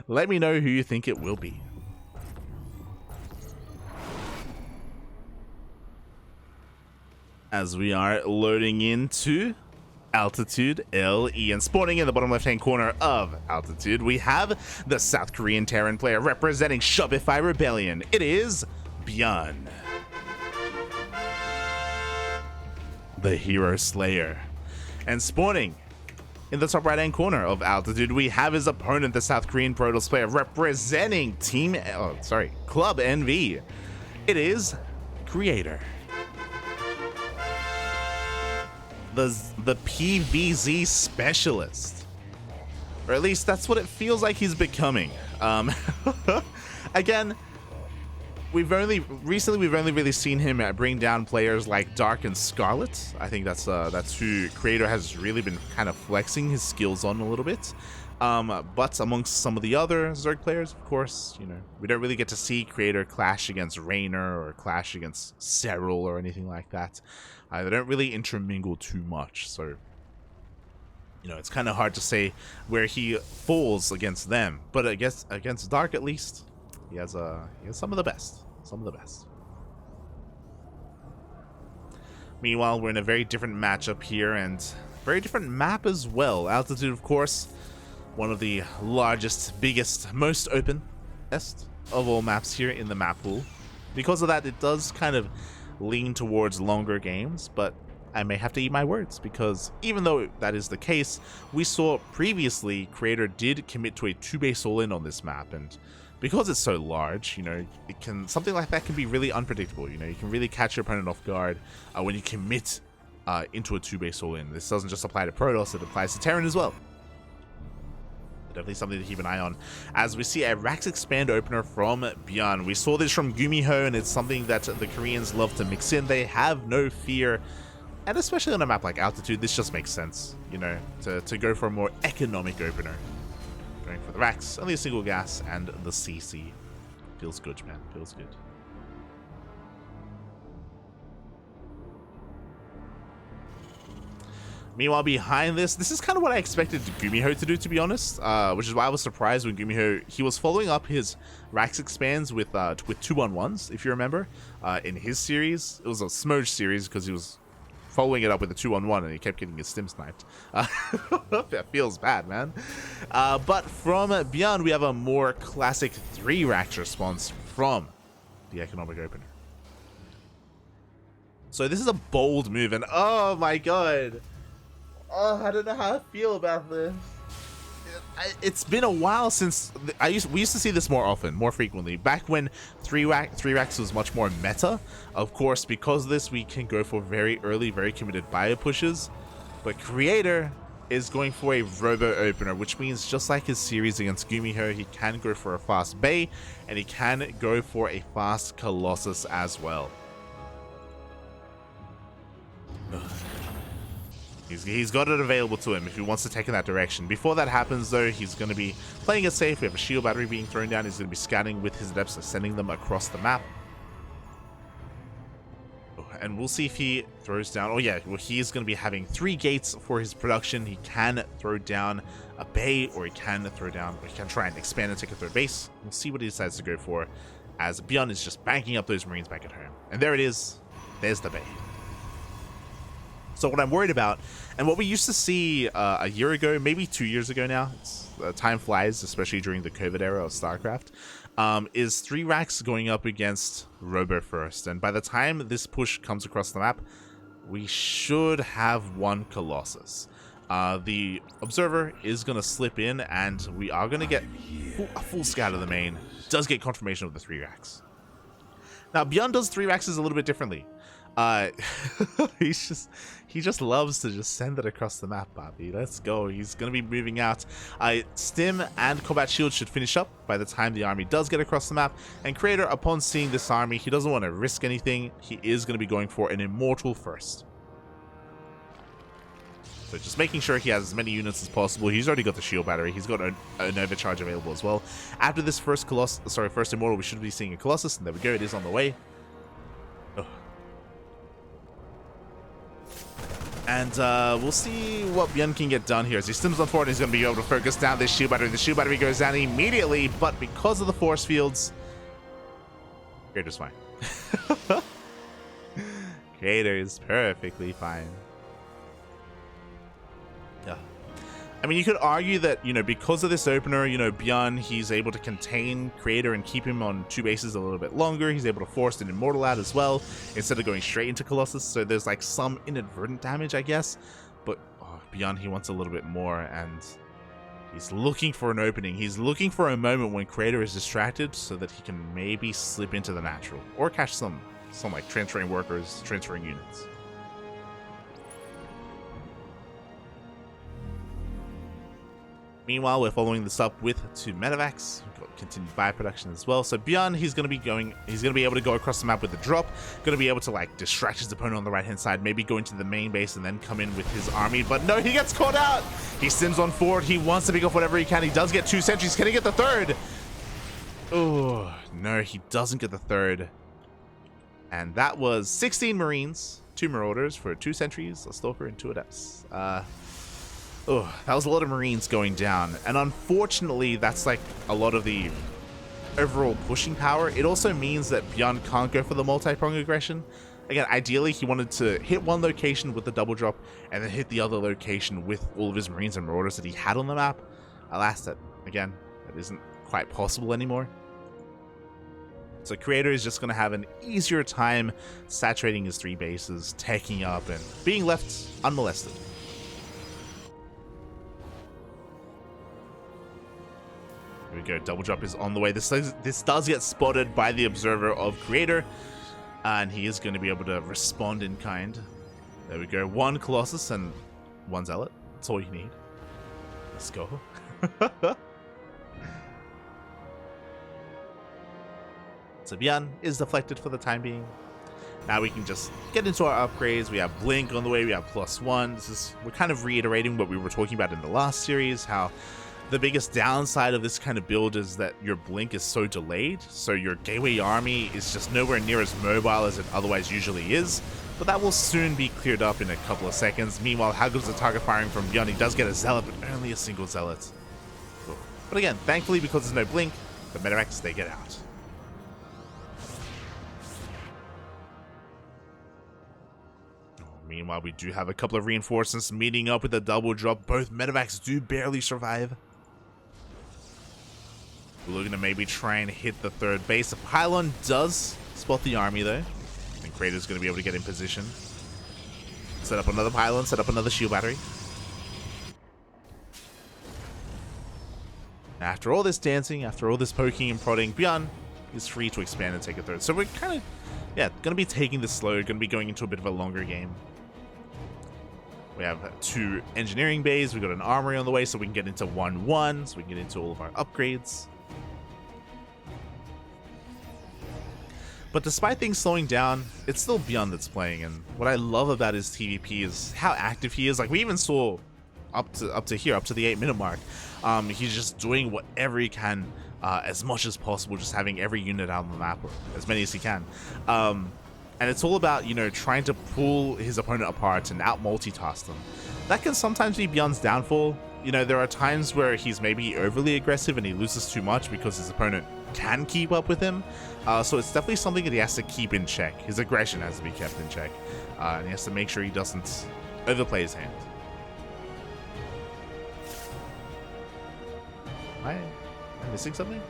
Let me know who you think it will be. As we are loading into Altitude LE, and spawning in the bottom left-hand corner of Altitude, we have the South Korean Terran player representing Shopify Rebellion. It is ByuN, the Hero Slayer. And spawning in the top right-hand corner of Altitude, we have his opponent, the South Korean Protoss player representing Club NV. It is Creator, the PVZ specialist, or at least that's what it feels like he's becoming. Again, we've only really seen him bring down players like Dark and Scarlet. I think that's who Creator has really been kind of flexing his skills on a little bit. But amongst some of the other Zerg players, of course, you know, we don't really get to see Creator clash against Raynor or clash against Serral or anything like that. They don't really intermingle too much, so you know, it's kind of hard to say where he falls against them. But I guess against Dark, at least, he has some of the best. Meanwhile, we're in a very different matchup here, and very different map as well. Altitude, of course, one of the largest, biggest, most openest of all maps here in the map pool. Because of that, it does kind of lean towards longer games, but I may have to eat my words, because even though that is the case, we saw previously Creator did commit to a 2-base all-in on this map, and because it's so large, you know, something like that can be really unpredictable. You know, you can really catch your opponent off guard when you commit into a 2-base all-in. This doesn't just apply to Protoss, it applies to Terran as well. Definitely something to keep an eye on, as we see a Rax Expand opener from ByuN. We saw this from Gumiho, and it's something that the Koreans love to mix in. They have no fear, and especially on a map like Altitude, this just makes sense, you know, to go for a more economic opener. Going for the Rax, only a single gas, and the CC. Feels good, man, feels good. Meanwhile, behind this is kind of what I expected Gumiho to do, to be honest, which is why I was surprised when Gumiho, he was following up his Rax Expands with 2-on-1s, if you remember, in his series. It was a Smoge series because he was following it up with a 2-on-1 and he kept getting his stim sniped. That feels bad, man. But from ByuN, we have a more classic 3 Rax response from the economic opener. So this is a bold move, and oh my god. Oh, I don't know how I feel about this. It's been a while since we used to see this more often, more frequently. Back when 3 Rax was much more meta. Of course, because of this, we can go for very early, very committed bio pushes. But Creator is going for a robo opener, which means just like his series against Gumiho, he can go for a fast Bay, and he can go for a fast Colossus as well. He's got it available to him if he wants to take in that direction. Before that happens, though, he's going to be playing it safe. We have a shield battery being thrown down. He's going to be scouting with his adepts, sending them across the map. And we'll see if he throws down... Oh, yeah, well, he's going to be having 3 gates for his production. He can throw down a Bay, or he can try and expand and take a 3rd base. We'll see what he decides to go for, as ByuN is just banking up those Marines back at home. And there it is. There's the Bay. So what I'm worried about, and what we used to see a year ago, maybe 2 years ago now, time flies, especially during the COVID era of StarCraft, is 3 Rax going up against Robo first. And by the time this push comes across the map, we should have 1 Colossus. The Observer is going to slip in, and we are going to get a full scout of the main. Does get confirmation of the 3 Rax. Now, ByuN does 3 Raxes a little bit differently. He just loves to just send it across the map, Bobby. Let's go. He's going to be moving out. Stim and Combat Shield should finish up by the time the army does get across the map. And Creator, upon seeing this army, he doesn't want to risk anything. He is going to be going for an Immortal first. So just making sure he has as many units as possible. He's already got the shield battery. He's got an overcharge available as well. After this first Immortal, we should be seeing a Colossus. And there we go. It is on the way. And we'll see what ByuN can get done here. As he stims on forward, he's going to be able to focus down this shield battery. The shield battery goes down immediately, but because of the force fields, Creator's fine. Creator is perfectly fine. Yeah. I mean, you could argue that, you know, because of this opener, you know, ByuN, he's able to contain Creator and keep him on 2 bases a little bit longer. He's able to force an Immortal out as well, instead of going straight into Colossus. So there's like some inadvertent damage, I guess. But ByuN, he wants a little bit more, and he's looking for an opening. He's looking for a moment when Creator is distracted so that he can maybe slip into the natural. Or catch some like transferring workers, transferring units. Meanwhile, we're following this up with 2 medevacs. We've got continued bioproduction as well. So ByuN, he's gonna be able to go across the map with the drop, gonna be able to like distract his opponent on the right hand side, maybe go into the main base and then come in with his army. But no, he gets caught out. He sims on forward. He wants to pick off whatever he can. He does get 2 sentries. Can he get the 3rd? Oh no, he doesn't get the 3rd. And that was 16 Marines, 2 Marauders for 2 sentries, a Stalker, and 2 Adepts. Oh, that was a lot of Marines going down. And unfortunately, that's like a lot of the overall pushing power. It also means that ByuN can't go for the multi-prong aggression. Again, ideally, he wanted to hit one location with the double drop and then hit the other location with all of his Marines and Marauders that he had on the map. Alas, that isn't quite possible anymore. So Creator is just going to have an easier time saturating his 3 bases, taking up, and being left unmolested. Here we go, double drop is on the way. This does get spotted by the observer of Creator, and he is going to be able to respond in kind. There we go, 1 Colossus and 1 Zealot. That's all you need. Let's go. So ByuN is deflected for the time being. Now we can just get into our upgrades. We have Blink on the way, we have +1. We're kind of reiterating what we were talking about in the last series, how the biggest downside of this kind of build is that your Blink is so delayed, so your Gateway army is just nowhere near as mobile as it otherwise usually is, but that will soon be cleared up in a couple of seconds. Meanwhile, how good is the target firing from ByuN? He does get a Zealot, but only a single Zealot. But again, thankfully, because there's no Blink, the medevacs, they get out. Meanwhile, we do have a couple of reinforcements meeting up with a double drop. Both medevacs do barely survive. We're looking to maybe try and hit the 3rd base. The pylon does spot the army though, and Creator's going to be able to get in position. Set up another pylon, set up another shield battery. After all this dancing, after all this poking and prodding, ByuN is free to expand and take a 3rd. So we're kind of, going to be taking this slow, going to be going into a bit of a longer game. We have 2 engineering bays, we've got an armory on the way, so we can get into 1-1, so we can get into all of our upgrades. But despite things slowing down, it's still ByuN that's playing, and what I love about his TvP is how active he is. Like, we even saw up to the 8-minute mark, he's just doing whatever he can, as much as possible, just having every unit out on the map, or as many as he can. And it's all about, you know, trying to pull his opponent apart and out multitask them. That can sometimes be ByuN's downfall. You know, there are times where he's maybe overly aggressive and he loses too much because his opponent can keep up with him. So it's definitely something that he has to keep in check. His aggression has to be kept in check. And he has to make sure he doesn't overplay his hand. Am I missing something?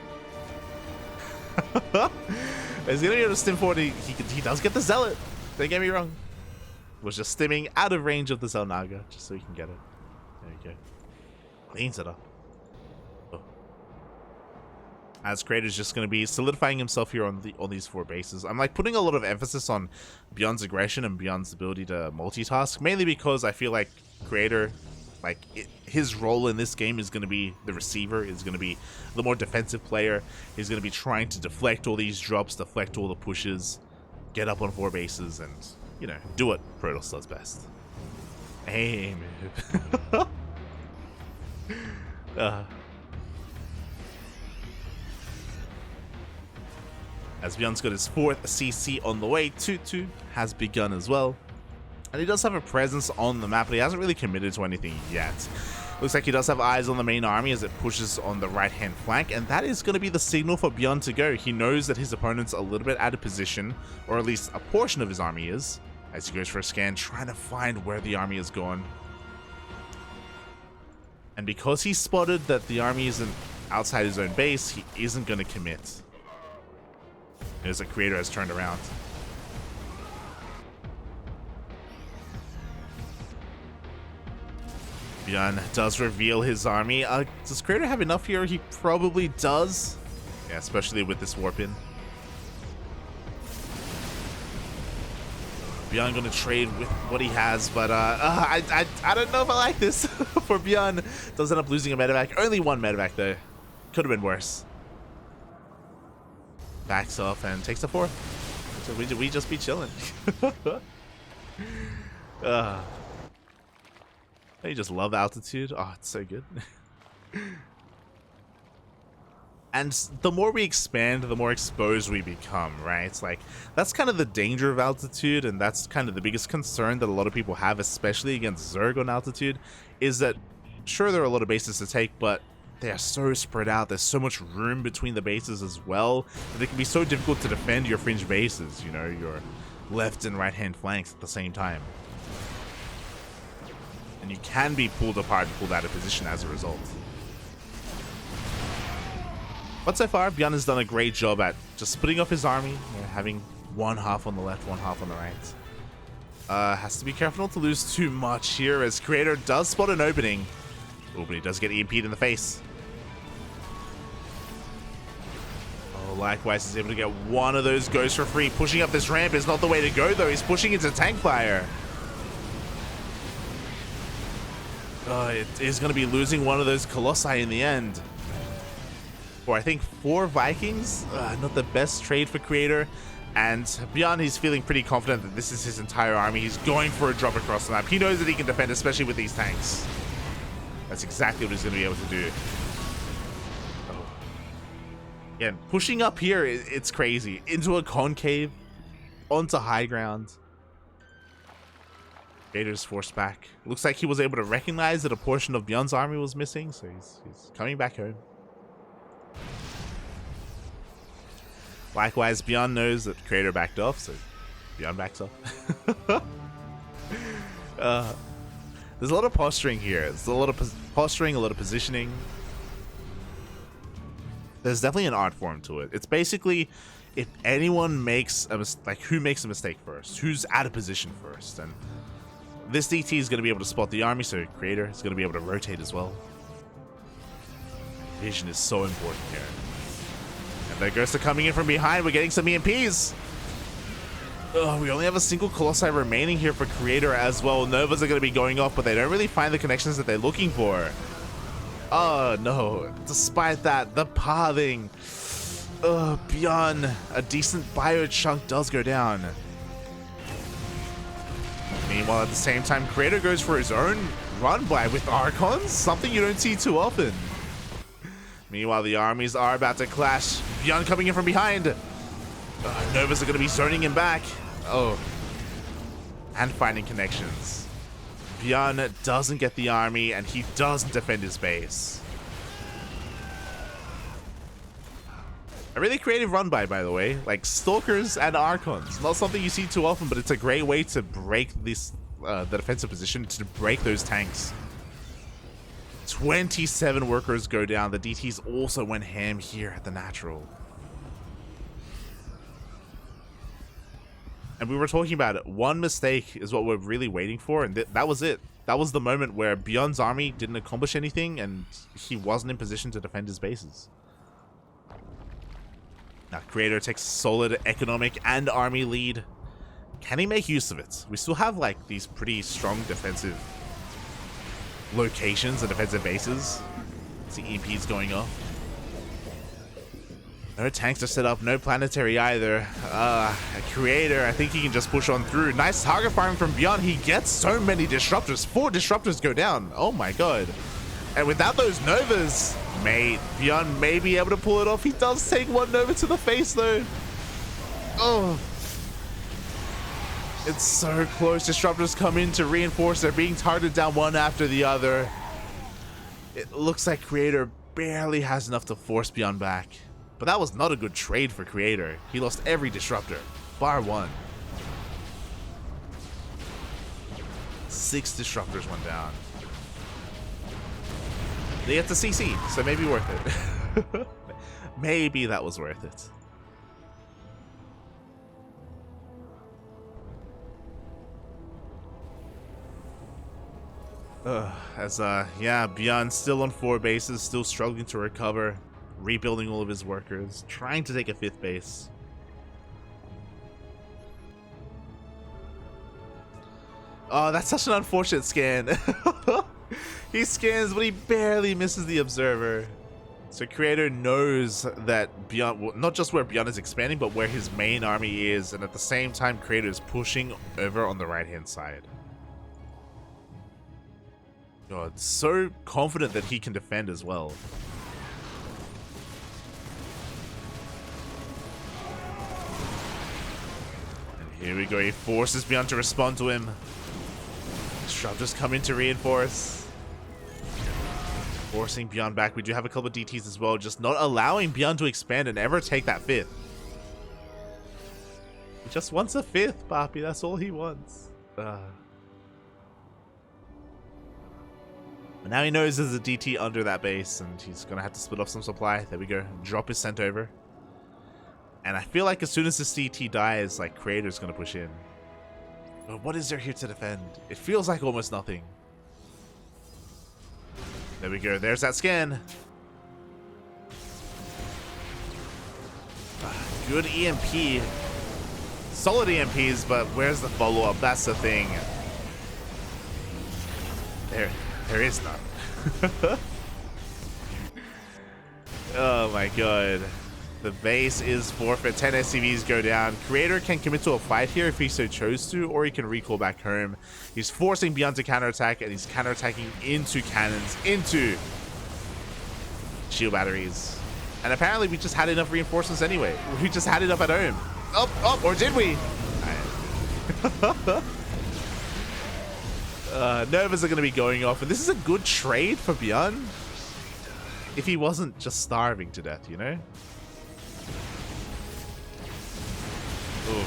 He's gonna be able to stim forward. He does get the Zealot. Don't get me wrong. Was just stimming out of range of the Zelnaga just so he can get it. There you go. Cleans it up. Oh. As Creator's just going to be solidifying himself here on these 4 bases. I'm like putting a lot of emphasis on ByuN's aggression and ByuN's ability to multitask, mainly because I feel like Creator, like his role in this game is going to be the receiver, is going to be the more defensive player. He's going to be trying to deflect all these drops, deflect all the pushes, get up on 4 bases, and, you know, do what Protoss does best. Aim. As ByuN's got his 4th CC on the way, 2-2 has begun as well. And he does have a presence on the map, but he hasn't really committed to anything yet. Looks like he does have eyes on the main army as it pushes on the right-hand flank, and that is going to be the signal for ByuN to go. He knows that his opponent's a little bit out of position, or at least a portion of his army is, as he goes for a scan, trying to find where the army is gone. And because he spotted that the army isn't outside his own base, he isn't going to commit. As the creator has turned around. ByuN does reveal his army. Does creator have enough here? He probably does. Yeah, especially with this warp in. ByuN gonna trade with what he has, but I don't know if I like this for ByuN. Does end up losing a medevac. Only one medevac though. Could have been worse. Backs off and takes the 4. So we just be chilling. You just love altitude. Oh, it's so good. And the more we expand, the more exposed we become, right? It's like, that's kind of the danger of altitude, and that's kind of the biggest concern that a lot of people have, especially against Zerg on altitude, is that, sure, there are a lot of bases to take, but they are so spread out. There's so much room between the bases as well, that it can be so difficult to defend your fringe bases, you know, your left and right-hand flanks at the same time. And you can be pulled apart and pulled out of position as a result. But so far, ByuN has done a great job at just splitting up his army, you know, having one half on the left, one half on the right. Has to be careful not to lose too much here, as creator does spot an opening. Oh, but he does get EMP'd in the face. Oh, likewise, he's able to get one of those ghosts for free. Pushing up this ramp is not the way to go, though. He's pushing into tank fire. It is going to be losing one of those Colossi in the end. For, I think, 4 Vikings. Not the best trade for creator. And ByuN, he's feeling pretty confident that this is his entire army. He's going for a drop across the map. He knows that he can defend, especially with these tanks. That's exactly what he's going to be able to do. Oh. Again, pushing up here, it's crazy. Into a concave, onto high ground. Creator's forced back. Looks like he was able to recognize that a portion of ByuN's army was missing, so he's coming back home. Likewise, ByuN knows that creator backed off, so ByuN backs off. There's a lot of posturing here. There's a lot of posturing, a lot of positioning. There's definitely an art form to it. It's basically, if anyone makes a mistake, who makes a mistake first? Who's out of position first? And this DT is going to be able to spot the army, so creator is going to be able to rotate as well. Vision is so important here. And there Ghosts are coming in from behind. We're getting some EMPs. Oh, we only have a single Colossi remaining here for creator as well. Novas are going to be going off, but they don't really find the connections that they're looking for. Oh no, despite that, the pathing. ByuN, a decent bio chunk does go down. Meanwhile, at the same time, creator goes for his own run by with Archons, something you don't see too often. Meanwhile, the armies are about to clash. ByuN coming in from behind. Novas are going to be zoning him back. Oh. And finding connections. ByuN doesn't get the army, and he doesn't defend his base. A really creative run by the way. Like, Stalkers and Archons. Not something you see too often, but it's a great way to break this, the defensive position, to break those tanks. 27 workers go down. The DTs also went ham here at the natural. And we were talking about it. One mistake is what we're really waiting for, and that was it. That was the moment where ByuN's army didn't accomplish anything, and he wasn't in position to defend his bases. Now, creator takes solid economic and army lead. Can he make use of it? We still have, like, these pretty strong defensive locations and defensive bases. See EMPs going off. No tanks are set up, no planetary either. A creator, I think he can just push on through. Nice target firing from ByuN. He gets so many disruptors. 4 disruptors go down. Oh my god. And without those Novas, mate, ByuN may be able to pull it off. He does take one Nova to the face though. Oh. It's so close. Disruptors come in to reinforce. They're being targeted down one after the other. It looks like Creator barely has enough to force ByuN back. But that was not a good trade for Creator. He lost every disruptor, bar one. 6 disruptors went down. They get to CC, so maybe worth it. Maybe that was worth it. Yeah, ByuN still on 4 bases, still struggling to recover, rebuilding all of his workers, trying to take a 5th base. Oh, that's such an unfortunate scan. He scans, but he barely misses the observer. So Creator knows that ByuN, not just where ByuN is expanding, but where his main army is, and at the same time, Creator is pushing over on the right-hand side. God, so confident that he can defend as well. And here we go, he forces ByuN to respond to him. Disruptors come in to reinforce. Forcing ByuN back. We do have a couple of DTs as well, just not allowing ByuN to expand and ever take that 5th. He just wants a 5th, Papi, that's all he wants. But now he knows there's a DT under that base, and he's going to have to split off some supply. There we go. Drop is sent over. And I feel like as soon as this DT dies, like, Creator's going to push in. But what is there here to defend? It feels like almost nothing. There we go. There's that scan. Good EMP. Solid EMPs, but where's the follow-up? That's the thing. There is none. Oh my god. The base is forfeit. 10 SCVs go down. Creator can commit to a fight here if he so chose to, or he can recall back home. He's forcing ByuN to counterattack, and he's counterattacking into cannons, into shield batteries. And apparently we just had enough reinforcements anyway. We just had enough at home. Oh, or did we? Novas are going to be going off, and this is a good trade for ByuN if he wasn't just starving to death, you know? Ooh.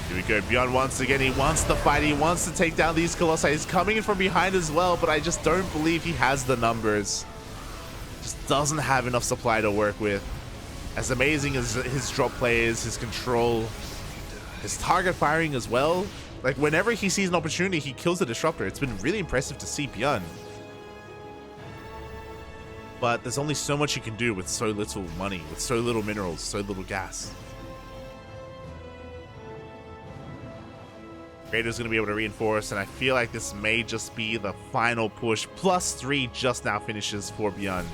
Here we go. ByuN once again. He wants the fight. He wants to take down these Colossi. He's coming in from behind as well, but I just don't believe he has the numbers. Just doesn't have enough supply to work with. As amazing as his drop play is, his control, his target firing as well. Like, whenever he sees an opportunity, he kills the disruptor. It's been really impressive to see ByuN. But there's only so much you can do with so little money, with so little minerals, so little gas. Creator's going to be able to reinforce, and I feel like this may just be the final push. +3 just now finishes for ByuN.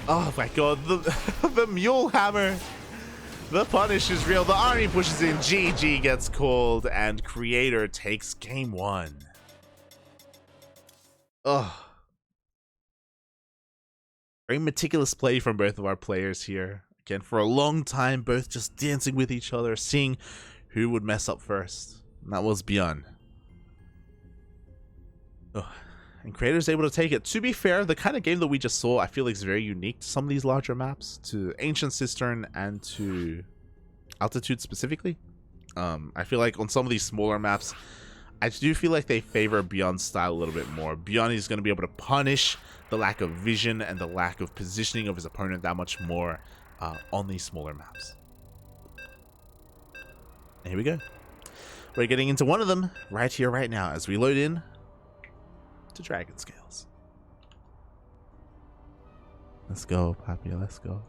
Oh my god, the Mule Hammer. The punish is real. The army pushes in. GG gets called, and Creator takes game 1. Ugh. Very meticulous play from both of our players here. Again, for a long time, both just dancing with each other, seeing who would mess up first. And that was ByuN. Ugh. And Creator's able to take it. To be fair, the kind of game that we just saw, I feel like is very unique to some of these larger maps, to Ancient Cistern and to Altitude specifically. I feel like on some of these smaller maps, I do feel like they favor ByuN's style a little bit more. ByuN is going to be able to punish the lack of vision and the lack of positioning of his opponent that much more on these smaller maps. And here we go. We're getting into one of them right here, right now, as we load in to Dragon Scales. Let's go, Papi, let's go.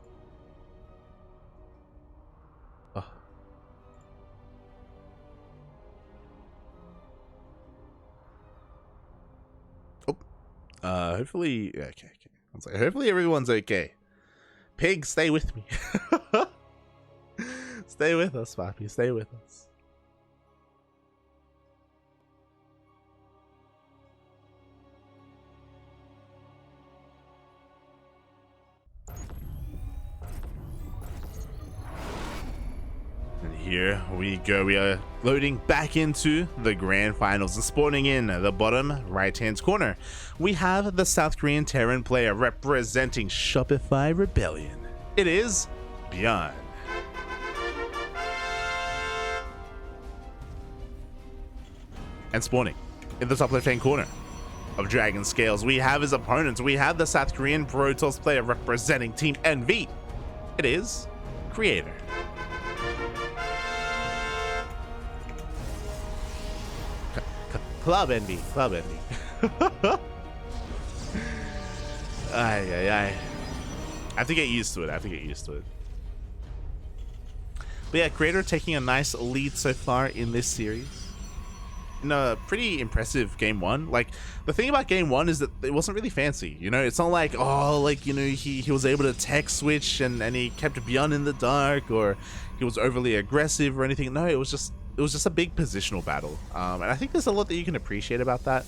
Oh. Hopefully, yeah, okay. I was like, hopefully everyone's okay. Pig, stay with me. Stay with us, Papi, stay with us. Here we go. We are loading back into the grand finals and spawning in the bottom right-hand corner. We have the South Korean Terran player representing Shopify Rebellion. It is ByuN. And spawning in the top left-hand corner of Dragon Scales, we have his opponents. We have the South Korean Protoss player representing Team NV. It is Creator. Club Envy, Club Envy. I have to get used to it. But yeah, Creator taking a nice lead so far in this series. In a pretty impressive game one. Like, the thing about game one is that it wasn't really fancy. You know, it's not like, oh, like, you know, he was able to tech switch and he kept ByuN in the dark, or he was overly aggressive or anything. No, it was just a big positional battle, and I think there's a lot that you can appreciate about that.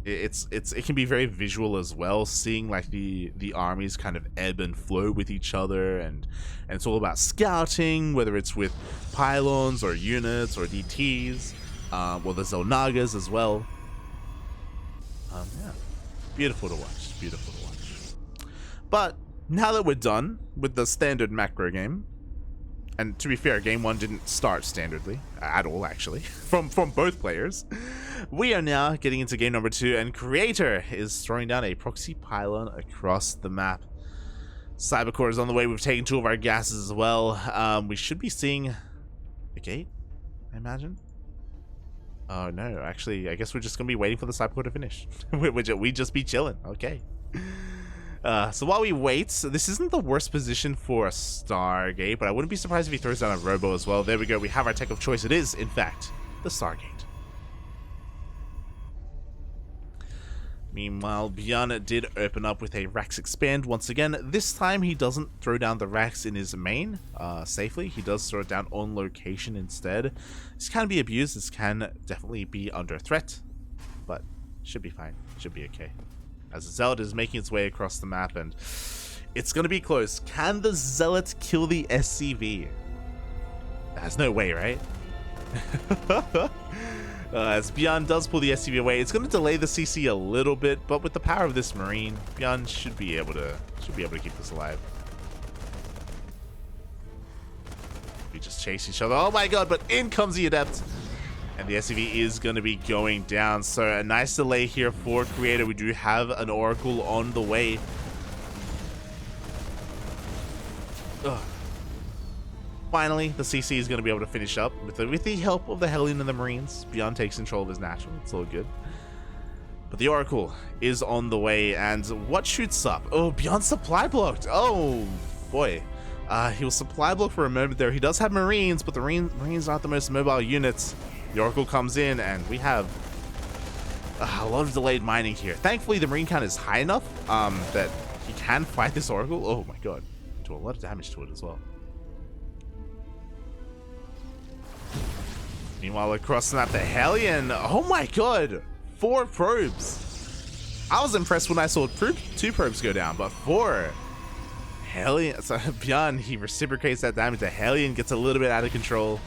It can be very visual as well, seeing like the armies kind of ebb and flow with each other, and it's all about scouting, whether it's with pylons or units or DTs, or the Zelnagas as well. Yeah, beautiful to watch. But now that we're done with the standard macro game. And to be fair, game one didn't start standardly at all, actually, from both players. We are now getting into game number 2, and Creator is throwing down a proxy pylon across the map. Cybercore is on the way. We've taken 2 of our gases as well. We should be seeing a gate, I imagine. Oh no, actually, I guess we're just gonna be waiting for the Cybercore to finish. We just be chilling. Okay. So while we wait, this isn't the worst position for a Stargate, but I wouldn't be surprised if he throws down a Robo as well. There we go. We have our tech of choice. It is, in fact, the Stargate. Meanwhile, ByuN did open up with a Rax Expand once again. This time, he doesn't throw down the Rax in his main safely. He does throw it down on location instead. This can be abused. This can definitely be under threat, but should be fine. Should be okay. As the Zealot is making its way across the map, and it's going to be close. Can the Zealot kill the SCV? There's no way, right? As ByuN does pull the SCV away, it's going to delay the CC a little bit, but with the power of this Marine, ByuN should be able to keep this alive. We just chase each other. Oh my god! But in comes the Adept. And the SCV is going to be going down. So a nice delay here for Creator. We do have an Oracle on the way. Ugh. Finally, the CC is going to be able to finish up with the help of the Hellion and the Marines. ByuN takes control of his natural. It's all good. But the Oracle is on the way. And what shoots up? Oh, ByuN supply blocked. Oh, boy. He was supply blocked for a moment there. He does have Marines, but the Marines aren't the most mobile units. The Oracle comes in, and we have a lot of delayed mining here. Thankfully, the Marine count is high enough that he can fight this Oracle. Oh my god. Do a lot of damage to it as well. Meanwhile, across the map, the Hellion. Oh my god. 4 probes. I was impressed when I saw 2 probes go down, but 4. Hellion. So ByuN, he reciprocates that damage. The Hellion gets a little bit out of control.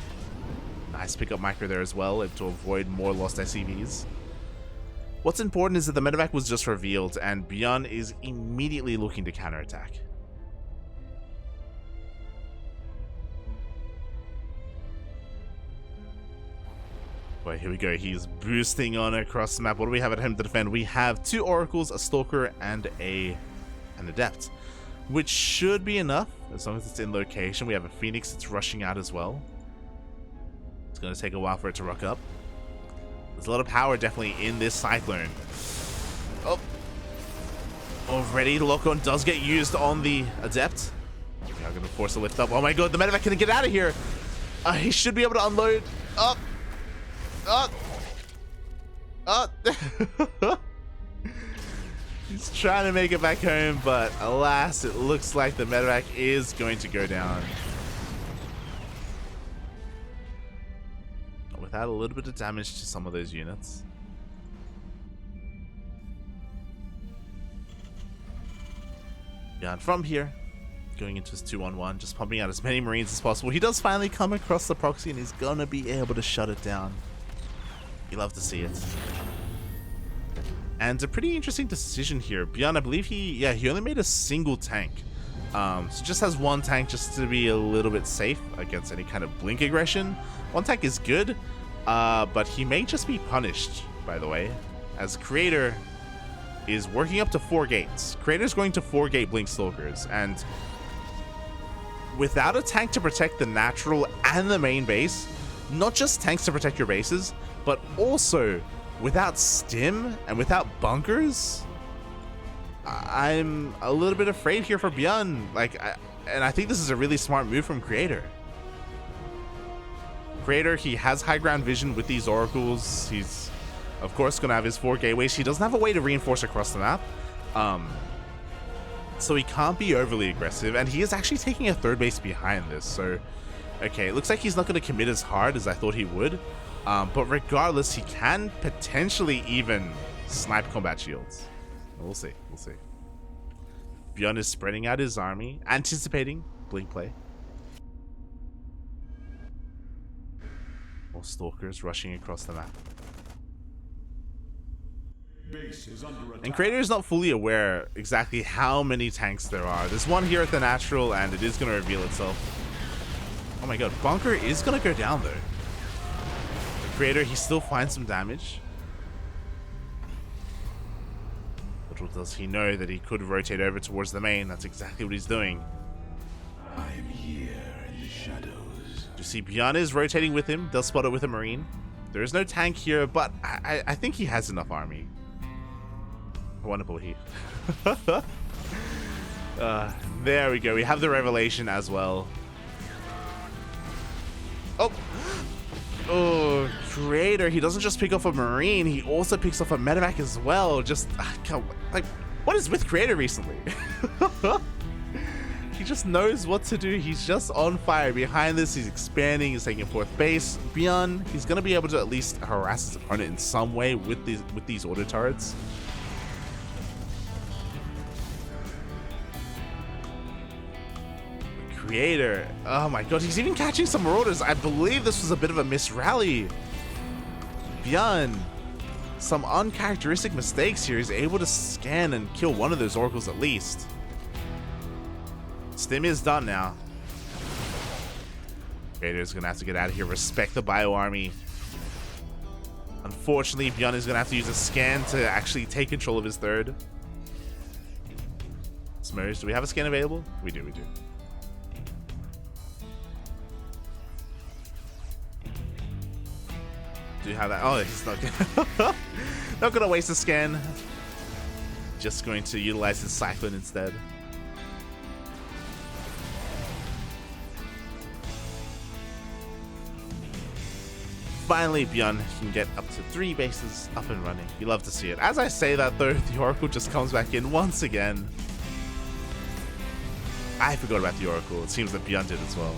Nice pickup micro there as well to avoid more lost SCVs. What's important is that the medevac was just revealed, and ByuN is immediately looking to counterattack. Well, here we go. He's boosting on across the map. What do we have at home to defend? We have 2 Oracles, a Stalker, and an Adept, which should be enough as long as it's in location. We have a Phoenix that's rushing out as well. It's going to take a while for it to rock up. There's a lot of power definitely in this Cyclone. Oh. Already, the lock-on does get used on the Adept. We are going to force a lift up. Oh my god, the medevac can get out of here. He should be able to unload. Up. Up. Up. He's trying to make it back home, but alas, it looks like the medevac is going to go down. Without a little bit of damage to some of those units. Yeah, and from here, going into his 2-on-1, just pumping out as many Marines as possible. He does finally come across the proxy, and he's gonna be able to shut it down. You love to see it. And a pretty interesting decision here. ByuN, I believe he only made a single tank. So just has one tank just to be a little bit safe against any kind of blink aggression. One tank is good, but he may just be punished, by the way, as Creator is working up to 4 gates. Creator's going to 4 gate blink stalkers, and without a tank to protect the natural and the main base, not just tanks to protect your bases, but also without stim and without bunkers, I'm a little bit afraid here for ByuN. And I think this is a really smart move from Creator. Creator, he has high ground vision with these oracles. He's, of course, going to have his 4 gateways. He doesn't have a way to reinforce across the map. So he can't be overly aggressive. And he is actually taking a 3rd base behind this. So, okay, it looks like he's not going to commit as hard as I thought he would. But regardless, he can potentially even snipe combat shields. We'll see. We'll see. ByuN is spreading out his army, anticipating blink play. More stalkers rushing across the map. Base is under attack. And Creator is not fully aware exactly how many tanks there are. There's one here at the natural, and it is going to reveal itself. Oh my god, Bunker is going to go down though. The Creator, he still finds some damage. Little does he know that he could rotate over towards the main. That's exactly what he's doing. I am here in the shadows. You see, ByuN is rotating with him. They'll spot it with a Marine. There is no tank here, but I think he has enough army. I want to believe. There we go. We have the revelation as well. Oh! Oh, Creator, he doesn't just pick off a Marine, he also picks off a medevac as well. Just, like, what is with Creator recently? He just knows what to do. He's just on fire. Behind this, he's expanding, he's taking 4th base. ByuN, he's going to be able to at least harass his opponent in some way with these auto turrets. Creator, oh my god, he's even catching some marauders. I believe this was a bit of a misrally. ByuN, some uncharacteristic mistakes here. He's able to scan and kill one of those oracles at least. Stim is done now. Creator's gonna have to get out of here. Respect the bio army. Unfortunately, ByuN is gonna have to use a scan to actually take control of his 3rd. Smurge, do we have a scan available? We do, we do. Do you have that? Oh, he's not not gonna waste a scan. Just going to utilize his Cyclone instead. Finally, ByuN can get up to 3 bases up and running. You love to see it. As I say that though, the Oracle just comes back in once again. I forgot about the Oracle. It seems that ByuN did as well.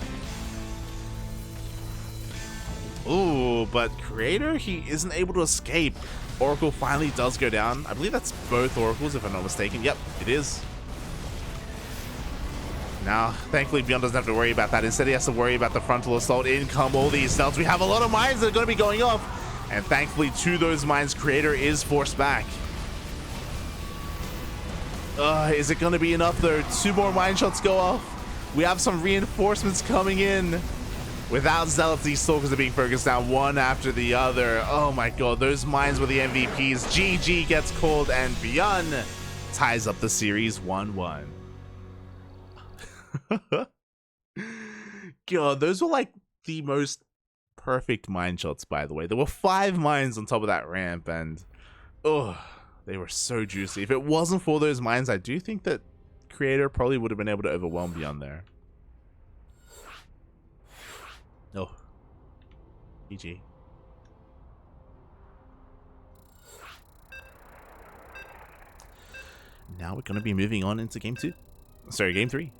Ooh, but Creator, he isn't able to escape. Oracle finally does go down. I believe that's both Oracles, if I'm not mistaken. Yep, it is. Now, thankfully, ByuN doesn't have to worry about that. Instead, he has to worry about the frontal assault. In come all these cells. We have a lot of mines that are going to be going off. And thankfully, to those mines, Creator is forced back. Is it going to be enough, though? 2 more mine shots go off. We have some reinforcements coming in. Without Zealots, these Stalkers are being focused down one after the other. Oh my god, those mines were the MVPs. GG gets called, and ByuN ties up the series 1-1. God, those were like the most perfect mine shots, by the way. There were 5 mines on top of that ramp, and oh, they were so juicy. If it wasn't for those mines, I do think that Creator probably would have been able to overwhelm ByuN there. Oh, GG. Now we're going to be moving on into game 2. Sorry, game 3.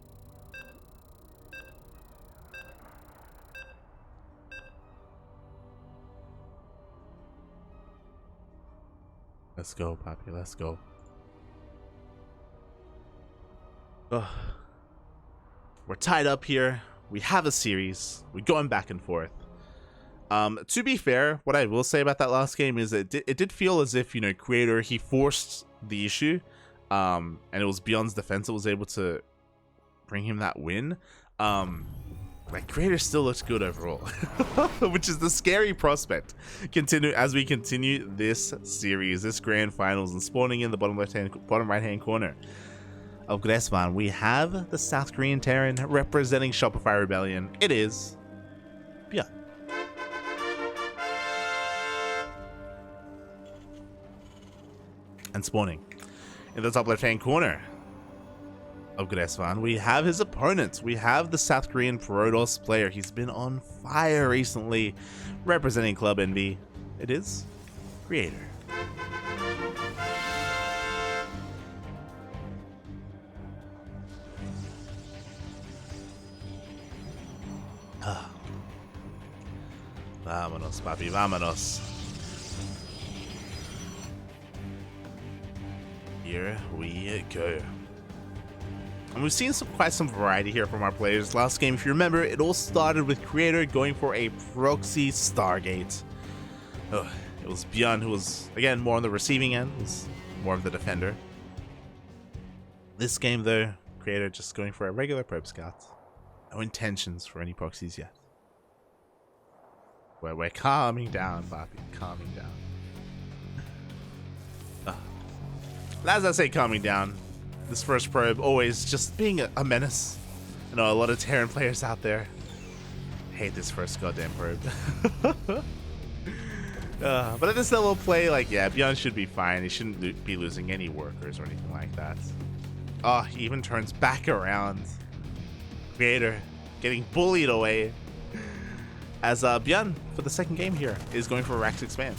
Let's go, Papi. Let's go. Ugh. We're tied up here. We have a series. We're going back and forth. To be fair, what I will say about that last game is it did feel as if, you know, Creator, he forced the issue, and it was ByuN's defense that was able to bring him that win. Like, Creator still looks good overall, which is the scary prospect. As we continue this series, this grand finals, and spawning in the bottom right hand corner of Gresvan, we have the South Korean Terran representing Shopify Rebellion. It is ByuN. And spawning in the top left hand corner of Gresvan, we have his opponent. We have the South Korean Protoss player. He's been on fire recently, representing Club Envy. It is Creator. Vámonos, papi, vámonos. Here we go. And we've seen quite some variety here from our players. Last game, if you remember, it all started with Creator going for a proxy Stargate. Oh, it was ByuN who was, again, more on the receiving end, was more of the defender. This game, though, Creator just going for a regular probe scout. No intentions for any proxies yet. We're calming down, Bobby, calming down. As I say, calming down, this first probe always just being a menace. I know a lot of Terran players out there hate this first goddamn probe. But at this level of play, like, yeah, ByuN should be fine. He shouldn't be losing any workers or anything like that. Oh, he even turns back around. Creator getting bullied away. As ByuN, for the second game here, is going for Rax Expand.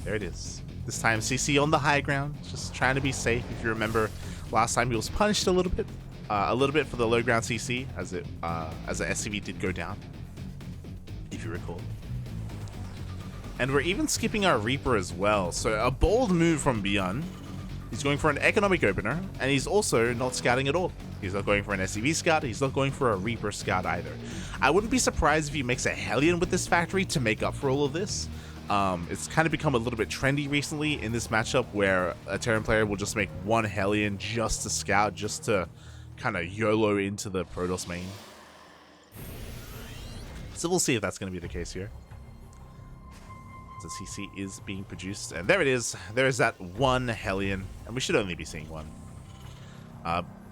There it is. This time CC on the high ground, just trying to be safe. If you remember, last time he was punished a little bit for the low ground CC, as the SCV did go down, if you recall. And we're even skipping our Reaper as well. So a bold move from ByuN. He's going for an economic opener, and he's also not scouting at all. He's not going for an SCV scout, he's not going for a Reaper scout either. I wouldn't be surprised if he makes a Hellion with this factory to make up for all of this. It's kind of become a little bit trendy recently in this matchup where a Terran player will just make one Hellion just to scout, just to kind of YOLO into the Protoss main. So we'll see if that's going to be the case here. The CC is being produced, and there it is. There is that one Hellion, and we should only be seeing one.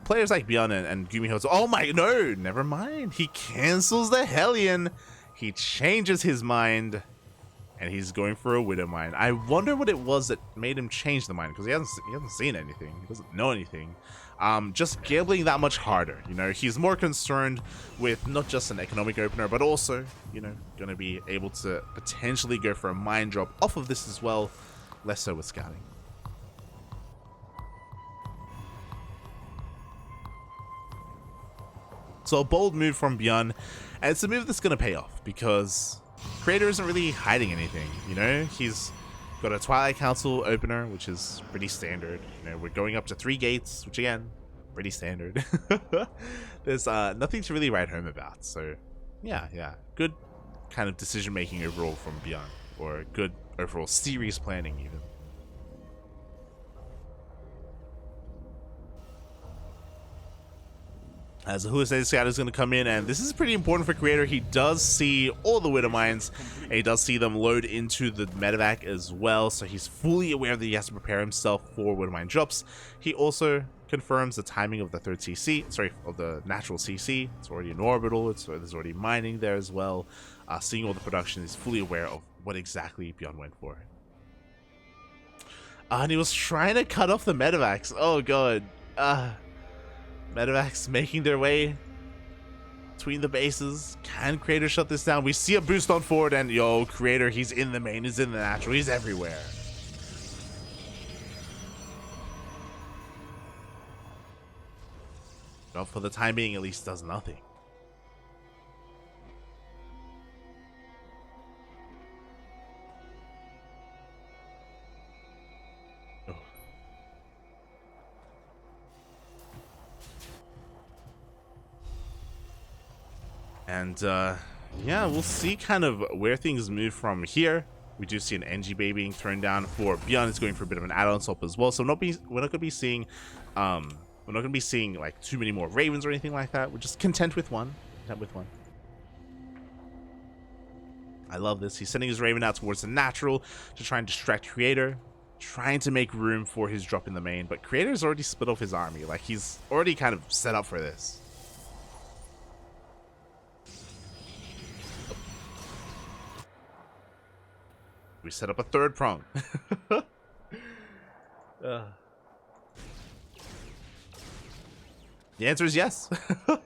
Players like ByuN and Gumiho's. Oh my, no, never mind. He cancels the Hellion. He changes his mind, and he's going for a Widow Mine. I wonder what it was that made him change the mind, because he hasn't seen anything. He doesn't know anything. Just gambling that much harder. You know, he's more concerned with not just an economic opener, but also, you know, going to be able to potentially go for a mine drop off of this as well. Less so with scouting. So a bold move from ByuN, and it's a move that's going to pay off because Creator isn't really hiding anything. You know, he's got a Twilight Council opener, which is pretty standard. You know, we're going up to 3 gates, which again, pretty standard. There's nothing to really write home about. So yeah, good kind of decision making overall from ByuN, or good overall series planning even. As the Huasei Scout is going to come in, and this is pretty important for Creator. He does see all the Widow Mines, and he does see them load into the medevac as well, so he's fully aware that he has to prepare himself for Widow Mine drops. He also confirms the timing of the third CC, of the natural CC. It's already in orbital, there's already mining there as well. Seeing all the production, he's fully aware of what exactly ByuN went for. And he was trying to cut off the medevacs. Oh god. Medevacs making their way between the bases. Can Creator shut this down? We see a boost on forward, and yo, Creator, he's in the main, he's in the natural, he's everywhere. But for the time being, at least does nothing. And yeah, we'll see kind of where things move from here. We do see an NG Bay being thrown down for ByuN. Is going for a bit of an add-on swap as well. So we're not going to be seeing like too many more Ravens or anything like that. We're just content with one. I love this. He's sending his Raven out towards the natural to try and distract Creator, trying to make room for his drop in the main. But Creator's already split off his army. Like, he's already kind of set up for this. We set up a third prong. The answer is yes.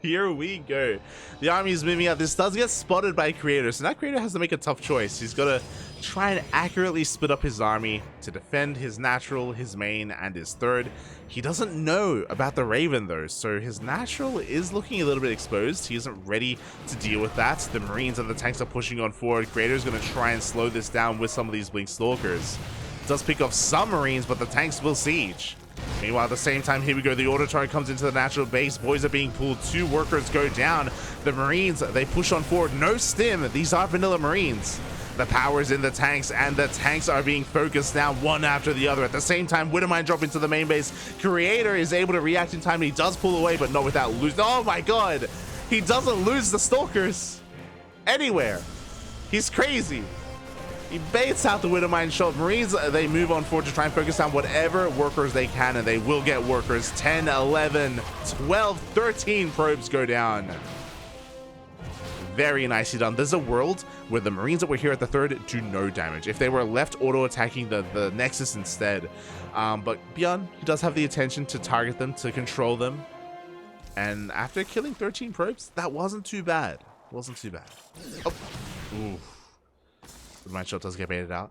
Here we go. The army is moving out. This does get spotted by Creator, so now Creator has to make a tough choice. He's got to try and accurately split up his army to defend his natural, his main, and his third. He doesn't know about the Raven though, so his natural is looking a little bit exposed. He isn't ready to deal with that. The Marines and the tanks are pushing on forward. Creator's going to try and slow this down with some of these Blink Stalkers. Does pick off some Marines, but the tanks will siege. Meanwhile, at the same time, here we go. The auto turret comes into the natural base. Boys are being pulled. 2 workers go down. The Marines, they push on forward. No stim. These are vanilla Marines. The power is in the tanks, and the tanks are being focused now one after the other. At the same time, Widowmine drop into the main base. Creator is able to react in time. He does pull away, but not without losing. Oh my god. He doesn't lose the Stalkers anywhere. He's crazy. He baits out the Widowmine shot. Marines, they move on forward to try and focus on whatever workers they can, and they will get workers. 10, 11, 12, 13 probes go down. Very nicely done. There's a world where the Marines that were here at the third do no damage if they were left auto-attacking the Nexus instead. But ByuN, he does have the attention to target them, to control them. And after killing 13 probes, that wasn't too bad. Wasn't too bad. Oh. Ooh. My shot does get baited out.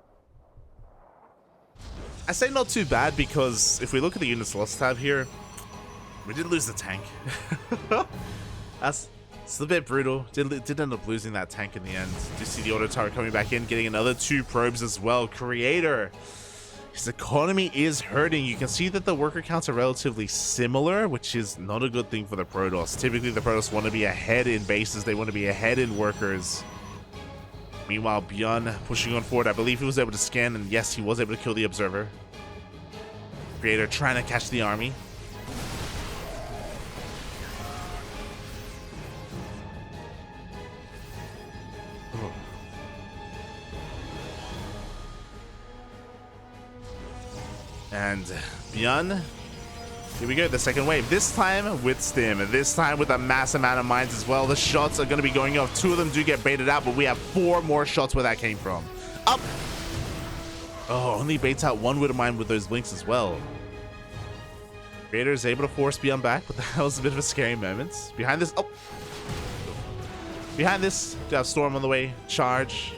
I say not too bad because if we look at the units lost tab here, we did lose the tank. It's a bit brutal. Did end up losing that tank in the end. Do see the auto turret coming back in, getting another 2 probes as well. Creator, his economy is hurting. You can see that the worker counts are relatively similar, which is not a good thing for the Protoss. Typically, the Protoss want to be ahead in bases. They want to be ahead in workers. Meanwhile, ByuN pushing on forward. I believe he was able to scan, and yes, he was able to kill the Observer. Creator trying to catch the army. Oh. And ByuN, here we go, the second wave. This time with stim, this time with a mass amount of mines as well. The shots are going to be going off. 2 of them do get baited out, but we have 4 more shots where that came from. Up! Oh, only baits out 1 Widowmine with those blinks as well. Creator is able to force ByuN back, but that was a bit of a scary moment. Behind this, oh! Behind this, we have Storm on the way. Charge.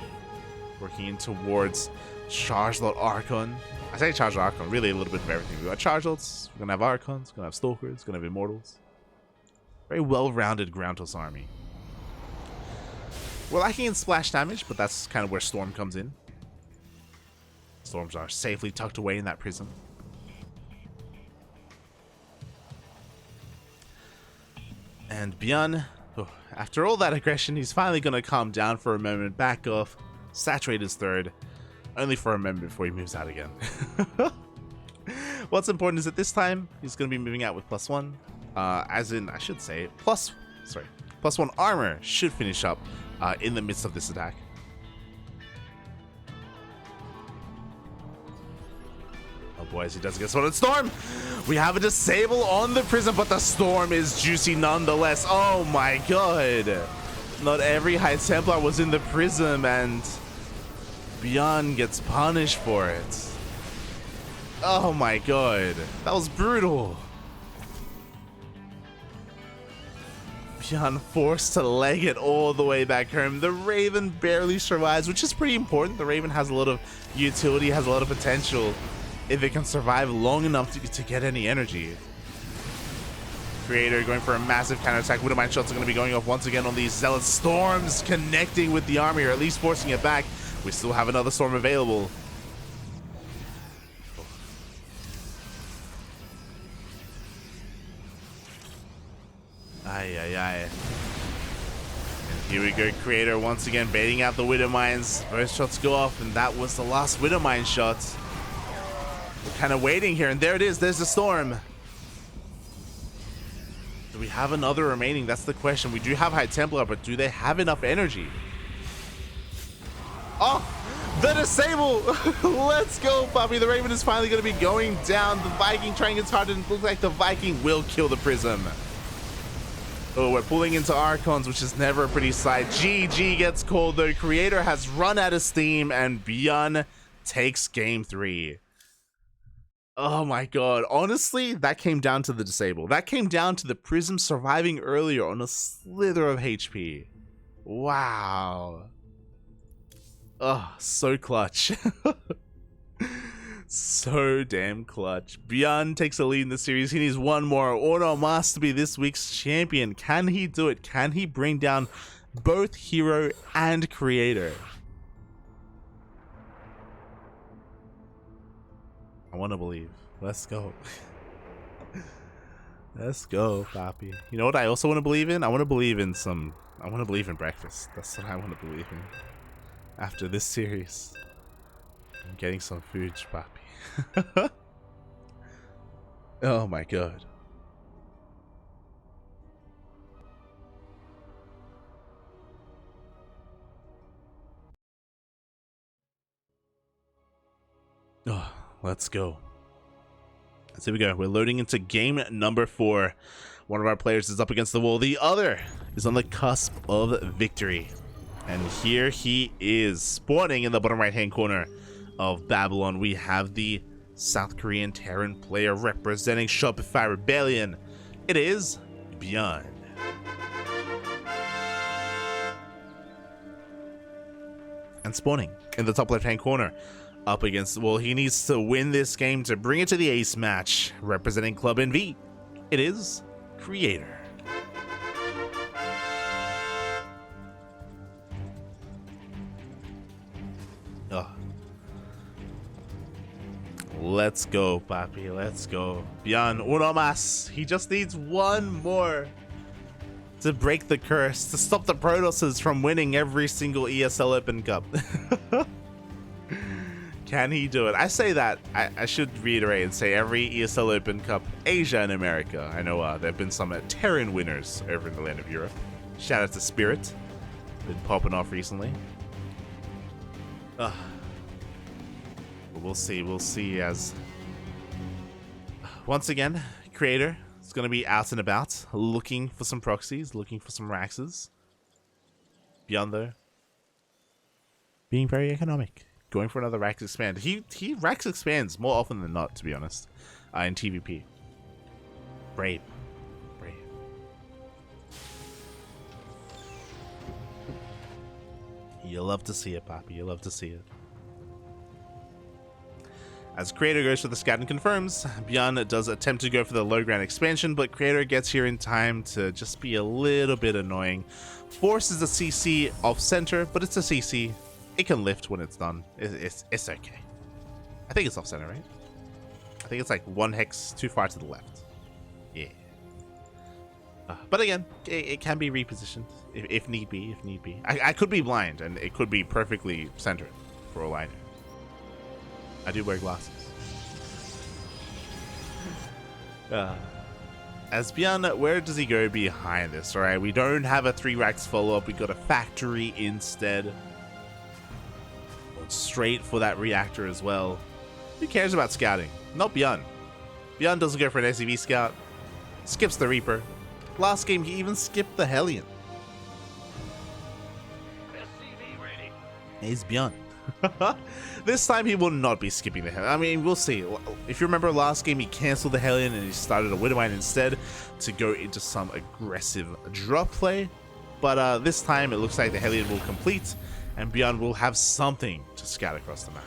Working in towards Charge Lot Archon. I say Charge Archon, really a little bit of everything. We got Charge Lots, we're gonna have Archons, we're gonna have Stalkers, we're gonna have Immortals. Very well-rounded Groundhouse army. We're lacking in splash damage, but that's kind of where Storm comes in. Storms are safely tucked away in that prism. And ByuN, oh, after all that aggression, he's finally gonna calm down for a moment, back off, saturate his third. Only for a moment before he moves out again. What's important is that this time he's going to be moving out with +1, as in, I should say, +1 armor should finish up in the midst of this attack. Oh boy, as he does get spotted. Storm! We have a disable on the prism, but the Storm is juicy nonetheless. Oh my god. Not every High Templar was in the prism, and ByuN gets punished for it. Oh my god. That was brutal. ByuN forced to leg it all the way back home. The Raven barely survives, which is pretty important. The Raven has a lot of utility, has a lot of potential if it can survive long enough to get any energy. Creator going for a massive counterattack. Widowmine shots are going to be going off once again on these Zealot. Storms connecting with the army, or at least forcing it back. We still have another Storm available. Aye, aye, aye. Here we go, Creator once again baiting out the Widow Mines. Both shots go off, and that was the last Widow Mine shot. We're kind of waiting here, and there it is. There's the Storm. Do we have another remaining? That's the question. We do have High Templar, but do they have enough energy? Oh, the disable. Let's go, Puppy. The Raven is finally going to be going down. The Viking trying its hardest, and it looks like the Viking will kill the Prism. Oh, we're pulling into Archons, which is never a pretty sight. GG gets called, though. Creator has run out of steam, and ByuN takes game 3. Oh my god. Honestly, that came down to the disable. That came down to the Prism surviving earlier on a slither of HP. Wow. Oh, so clutch. So damn clutch. ByuN takes a lead in the series. He needs one more. Order must to be this week's champion. Can he do it? Can he bring down both Hero and Creator? I want to believe. Let's go. Let's go, Papi. You know what I also want to believe in? I want to believe in breakfast. That's what I want to believe in. After this series, I'm getting some food, Papi. Oh my god. Oh, let's go. So here we go. We're loading into game number 4. One of our players is up against the wall. The other is on the cusp of victory. And here he is, spawning in the bottom right-hand corner of Babylon. We have the South Korean Terran player representing Shopify Rebellion. It is ByuN. And spawning in the top left-hand corner, up against, well, he needs to win this game to bring it to the ace match. Representing Club NV, it is Creator. Oh. Let's go, Papi. Let's go. ByuN, uno más. He just needs one more to break the curse, to stop the Protosses from winning every single ESL Open Cup. Can he do it? I say that. I should reiterate and say every ESL Open Cup, Asia and America. I know there have been some Terran winners over in the land of Europe. Shout out to Spirit. Been popping off recently. But we'll see. We'll see as... Once again, Creator is going to be out and about, looking for some proxies, looking for some Raxes. ByuN, though, being very economic. Going for another Rax expand. He Rax expands more often than not, to be honest, in TvP. Brave. Brave. You love to see it, Papi. You love to see it. As Creator goes for the scout and confirms, ByuN does attempt to go for the low ground expansion, but Creator gets here in time to just be a little bit annoying. Forces a CC off center, but it's a CC. It can lift when it's done. It's okay. I think it's off center, right? I think it's like 1 hex too far to the left. Yeah. But again, it can be repositioned if need be. If need be, I could be blind and it could be perfectly centered for all I know. I do wear glasses. As ByuN, where does he go behind this? All right, we don't have a 3 racks follow up. We got a factory instead. Straight for that reactor as well. Who cares about scouting? Not ByuN. ByuN doesn't go for an SCV scout. Skips the Reaper. Last game he even skipped the Hellion. SCV ready. He's ByuN. This time he will not be skipping the Hellion. I mean, we'll see. If you remember last game, he canceled the Hellion and he started a Widowmine instead to go into some aggressive drop play. But this time it looks like the Hellion will complete and ByuN will have something to scout across the map.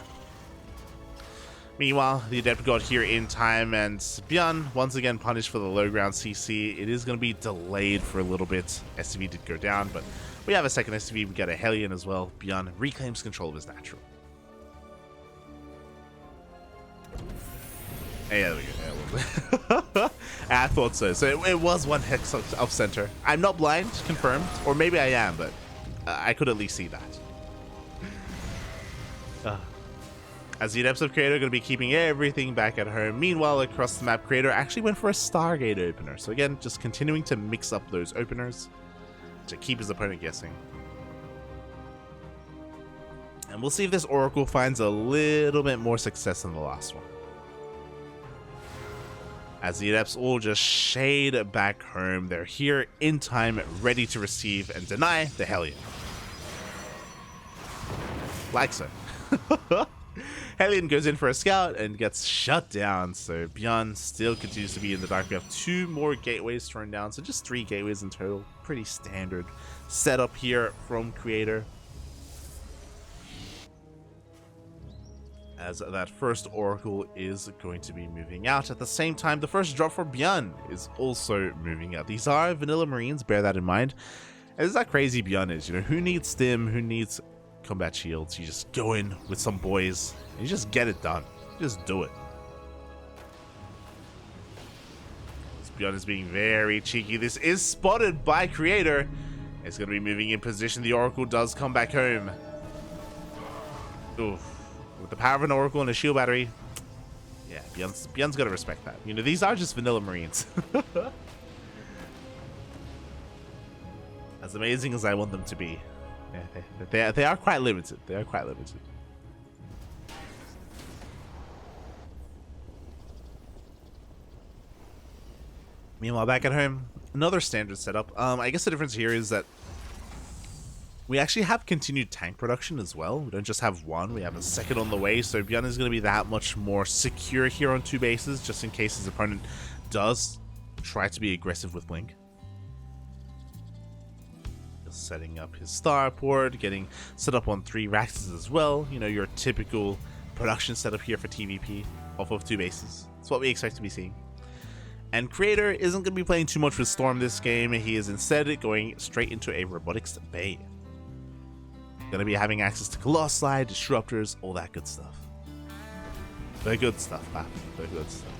Meanwhile, the Adept got here in time, and ByuN once again punished for the low ground CC. It is going to be delayed for a little bit. SCV did go down, but we have a second SCV. We got a Hellion as well. ByuN reclaims control of his natural. Hey, there we go. I thought so. So it was 1 hex off center. I'm not blind, confirmed, or maybe I am, but I could at least see that. As the depths of Creator are going to be keeping everything back at home. Meanwhile, across the map, Creator actually went for a Stargate opener. So again, just continuing to mix up those openers to keep his opponent guessing. And we'll see if this Oracle finds a little bit more success than the last one. As the Adepts all just shade back home, they're here in time, ready to receive and deny the Hellion. Like so. Hellion goes in for a scout and gets shut down, so ByuN still continues to be in the dark. We have 2 more gateways thrown down, so just 3 gateways in total. Pretty standard setup here from Creator. As that first Oracle is going to be moving out. At the same time, the first drop for ByuN is also moving out. These are vanilla Marines, bear that in mind. And this is how crazy ByuN is. You know, who needs stim? Who needs combat shields? You just go in with some boys and you just get it done. Just do it. This ByuN is being very cheeky. This is spotted by Creator. It's going to be moving in position. The Oracle does come back home. Oof. With the power of an Oracle and a shield battery, yeah, ByuN's got to respect that. You know, these are just vanilla Marines. As amazing as I want them to be, yeah, they are quite limited. They are quite limited. Meanwhile, back at home, another standard setup. I guess the difference here is that we actually have continued tank production as well. We don't just have one, we have a second on the way, so ByuN is going to be that much more secure here on 2 bases, just in case his opponent does try to be aggressive with Blink. Just setting up his starport, getting set up on 3 racks as well. You know, your typical production setup here for TvP off of 2 bases. That's what we expect to be seeing. And Creator isn't going to be playing too much with Storm this game. He is instead going straight into a Robotics Bay. Going to be having access to Colossi, Disruptors, all that good stuff. The good stuff, man. The good stuff.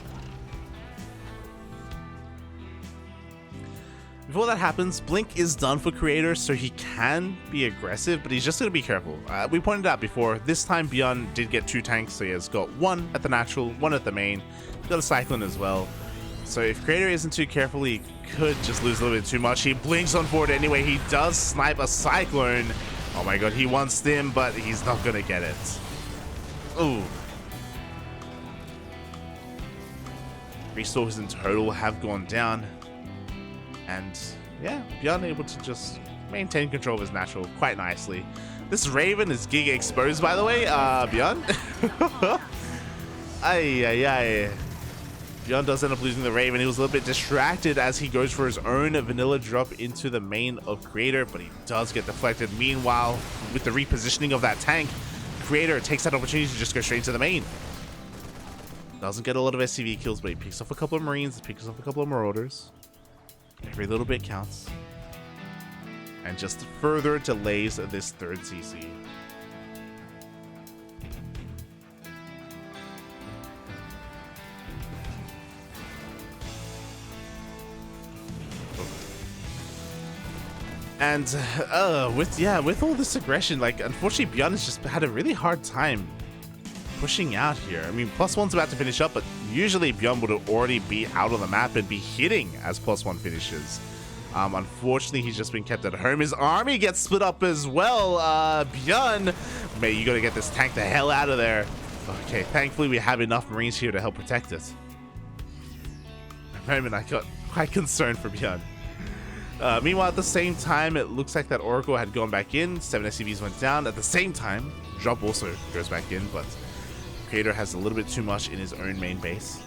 Before that happens, Blink is done for Creator, so he can be aggressive, but he's just going to be careful. We pointed out before, this time ByuN did get 2 tanks, so he has got 1 at the natural, 1 at the main. He's got a Cyclone as well. So if Creator isn't too careful, he could just lose a little bit too much. He blinks on forward anyway. He does snipe a Cyclone. Oh my god, he wants stim, but he's not gonna get it. Ooh. 3 stalkers in total have gone down. And yeah, ByuN able to just maintain control of his natural quite nicely. This Raven is Giga exposed, by the way, ByuN. Ay. ByuN does end up losing the Raven. He was a little bit distracted as he goes for his own vanilla drop into the main of Creator, but he does get deflected. Meanwhile, with the repositioning of that tank, Creator takes that opportunity to just go straight into the main. Doesn't get a lot of SCV kills, but he picks off a couple of Marines, picks off a couple of Marauders. Every little bit counts. And just further delays this 3rd CC. And with all this aggression, like, unfortunately ByuN has just had a really hard time pushing out here. I mean, +1's about to finish up, but usually ByuN would already be out on the map and be hitting as +1 finishes. Unfortunately, he's just been kept at home. His army gets split up as well. ByuN, mate, you gotta get this tank the hell out of there. Okay, thankfully we have enough Marines here to help protect it. At the moment, I got quite concerned for ByuN. Meanwhile, at the same time, it looks like that Oracle had gone back in. 7 SCVs went down. At the same time, drop also goes back in, but Creator has a little bit too much in his own main base.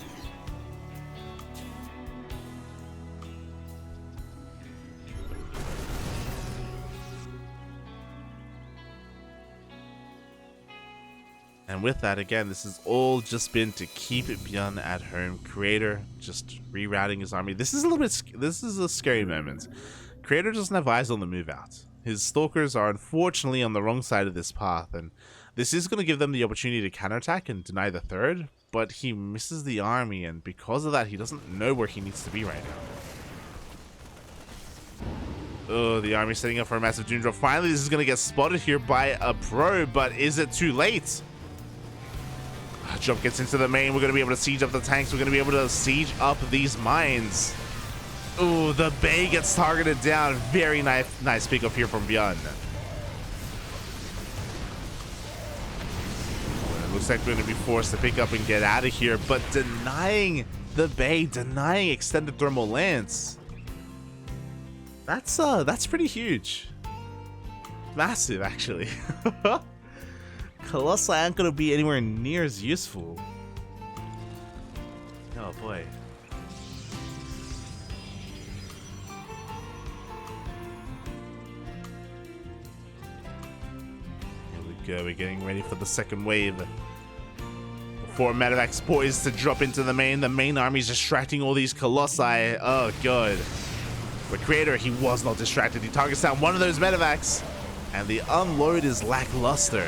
And with that, again, this has all just been to keep ByuN at home. Creator just rerouting his army. This is a scary moment. Creator doesn't have eyes on the move out. His stalkers are unfortunately on the wrong side of this path, and this is going to give them the opportunity to counterattack and deny the 3rd, but he misses the army, and because of that, he doesn't know where he needs to be right now. Oh, the army setting up for a massive doom drop. Finally, this is going to get spotted here by a pro, but is it too late? Drop gets into the main. We're going to be able to siege up the tanks. We're going to be able to siege up these mines. Oh, the Bay gets targeted down. Very nice pick up here from ByuN. It looks like we're going to be forced to pick up and get out of here, but denying the Bay, denying extended thermal lance. That's pretty huge. Massive, actually. Colossi aren't going to be anywhere near as useful. Oh boy. Here we go. We're getting ready for the second wave. Before Medevac's poised to drop into the main army's distracting all these Colossi. Oh god. But Creator, he was not distracted. He targets down one of those Medevacs, and the unload is lackluster.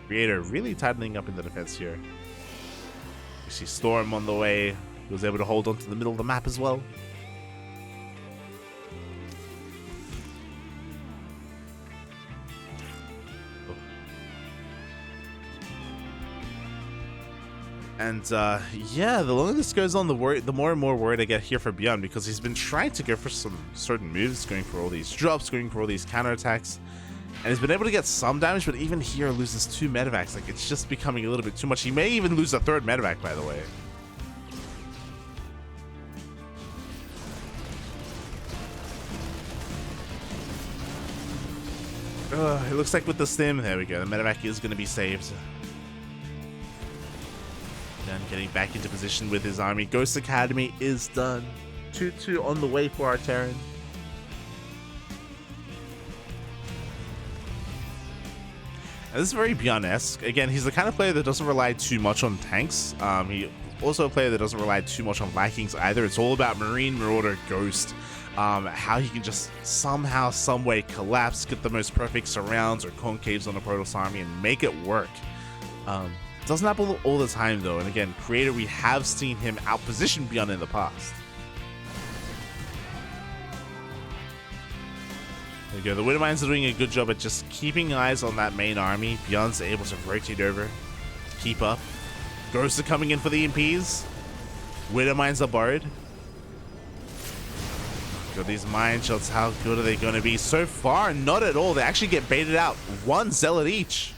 Creator really tightening up in the defense here. You see Storm on the way. He was able to hold on to the middle of the map as well. And yeah, the longer this goes on, the more and more worried I get here for ByuN, because he's been trying to go for some certain moves, going for all these drops, going for all these counterattacks, and he's been able to get some damage, but even here loses 2 Medevacs. Like, it's just becoming a little bit too much. He may even lose a 3rd Medevac, by the way. It looks like with the stim, there we go, the Medevac is going to be saved. And getting back into position with his army. Ghost Academy is done. 2-2 on the way for our Terran. And this is very ByuN-esque. Again, he's the kind of player that doesn't rely too much on tanks. He also a player that doesn't rely too much on Vikings either. It's all about Marine, Marauder, Ghost. How he can just somehow, some way collapse, get the most perfect surrounds or concaves on a Protoss army and make it work. Doesn't happen all the time though, and again, Creator, we have seen him outposition ByuN in the past. There you go, the Widowmines are doing a good job at just keeping eyes on that main army. ByuN's able to rotate over, keep up. Ghosts are coming in for the EMPs. Widowmines are borrowed. Got these mine shots, how good are they going to be? So far, not at all. They actually get baited out. 1 Zealot each.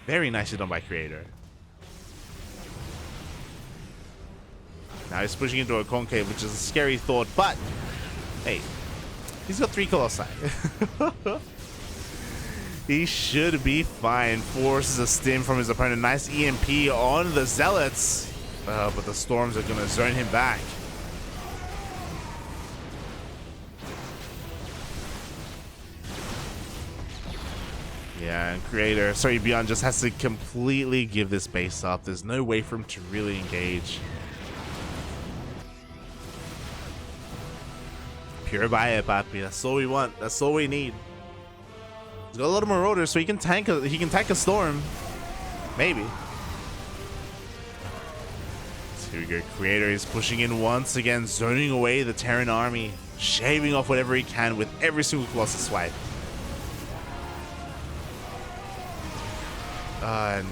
Very nicely done by Creator. Now he's pushing into a concave, which is a scary thought, but hey, he's got 3 Colossi. He should be fine. Forces a stim from his opponent. Nice EMP on the Zealots, but the Storms are going to zone him back. Yeah, and ByuN just has to completely give this base up. There's no way for him to really engage. Pure buy it, papi. That's all we want. That's all we need. He's got a lot of Marauders, so he can tank a Storm. Maybe. So here we go. Creator is pushing in once again, zoning away the Terran army, shaving off whatever he can with every single Colossus swipe. And